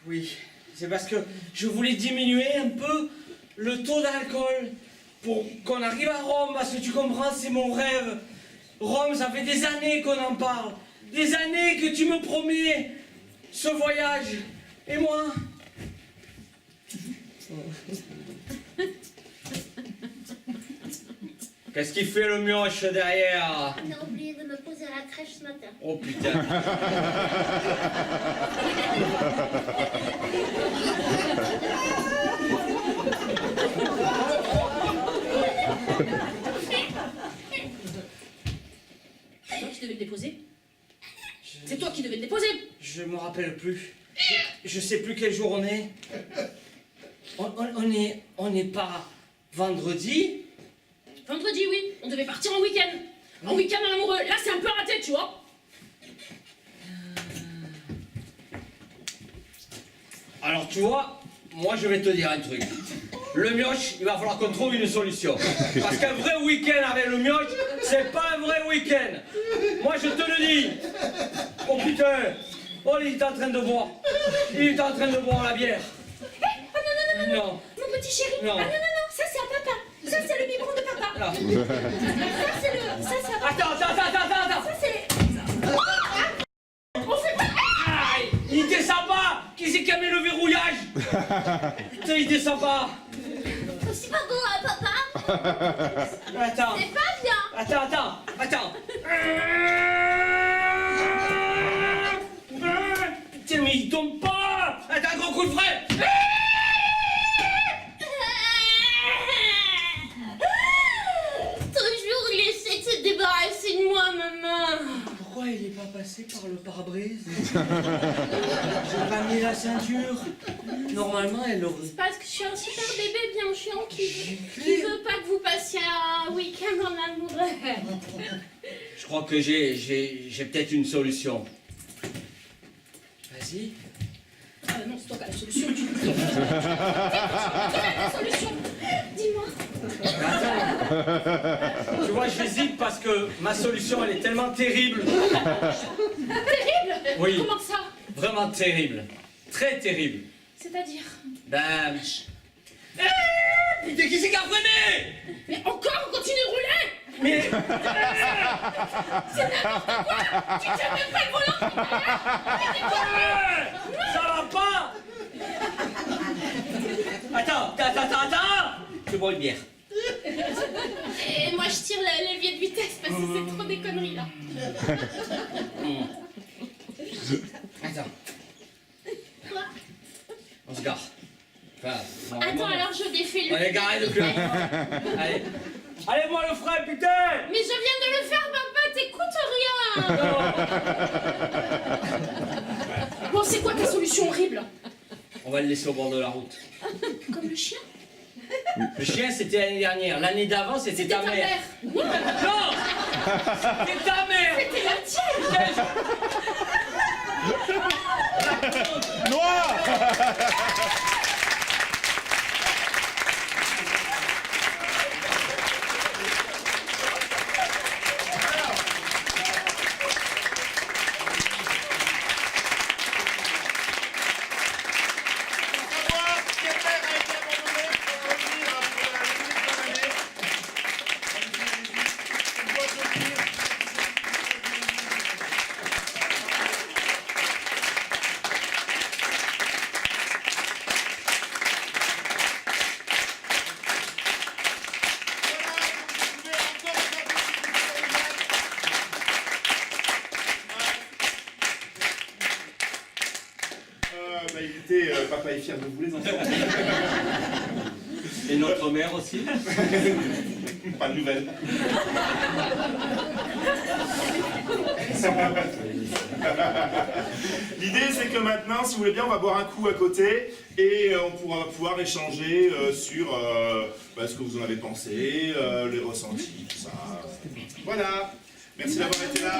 Oui, c'est parce que je voulais diminuer un peu le taux d'alcool pour qu'on arrive à Rome, parce que tu comprends, c'est mon rêve. Rome, ça fait des années qu'on en parle. Des années que tu me promets ce voyage. Et moi... Qu'est-ce qu'il fait le mioche derrière? On a oublié de me poser à la crèche ce matin. Oh putain. C'est toi qui devais le déposer? C'est toi qui devais le déposer? Je me rappelle plus. Je sais plus quel jour on est. On n'est pas vendredi? Vendredi, oui. On devait partir en week-end. En week-end en amoureux. Là, c'est un peu raté, tu vois. Alors tu vois, moi je vais te dire un truc. Le mioche, il va falloir qu'on trouve une solution. Parce qu'un vrai week-end avec le mioche, c'est pas un vrai week-end. Moi je te le dis. Oh putain. Oh, il est en train de boire. Il est en train de boire la bière. Oh non, non, non, non, Non. Mon petit chéri. Non. Ah non, non, non. Ça, c'est à papa. Ça, c'est le biberon de papa. Non. Ça, c'est le... Ça, c'est à papa. Attends. Ça, c'est... On fait pas... Aïe, il descend pas. Qui c'est qui a mis le verrouillage? Putain, il descend pas. C'est pas bon, hein, papa. Attends. C'est pas bien. Attends. Putain, mais il tombe pas. Attends, un gros coup de frais. Toujours laisser te débarrasser de moi, maman. Pourquoi il est pas passé par le pare-brise? J'ai pas mis la ceinture. Normalement, elle aurait... C'est parce que je suis un super bébé bien chiant qui veut pas que vous passiez un week-end en amoureux. Je crois que j'ai peut-être une solution. Vas-y. Non, c'est toi qui as la solution. Tu as la solution. Dis-moi. Attends. Tu vois, j'hésite parce que ma solution, elle est tellement terrible. Terrible. Oui. Comment ça? Vraiment terrible. Très terrible. C'est-à-dire? Ben... Putain, qui c'est qui a freiné? Mais encore, on continue de rouler. Mais... C'est n'importe quoi. Tu tiens même pas le volant. Ça va pas. Attends. Je bois une bière. Et moi, je tire le levier de vitesse parce que c'est trop des conneries, là. Attends. Quoi? On se gare. Enfin, Attends, alors je défais le... Allez, garez le club. Allez, moi le frein, putain. Mais je viens de le faire, papa, t'écoutes rien. Bon, c'est quoi ta solution horrible? On va le laisser au bord de la route. Comme le chien? Le chien, c'était l'année dernière. L'année d'avant, c'était ta mère. Non. C'était ta mère. C'était la tienne. Noir. Papa est fier de vous, les enfants. Et notre mère aussi. Pas de nouvelles. L'idée, c'est que maintenant, si vous voulez bien, on va boire un coup à côté et on pourra pouvoir échanger sur ce que vous en avez pensé, les ressentis, tout ça. Voilà. Merci d'avoir été là.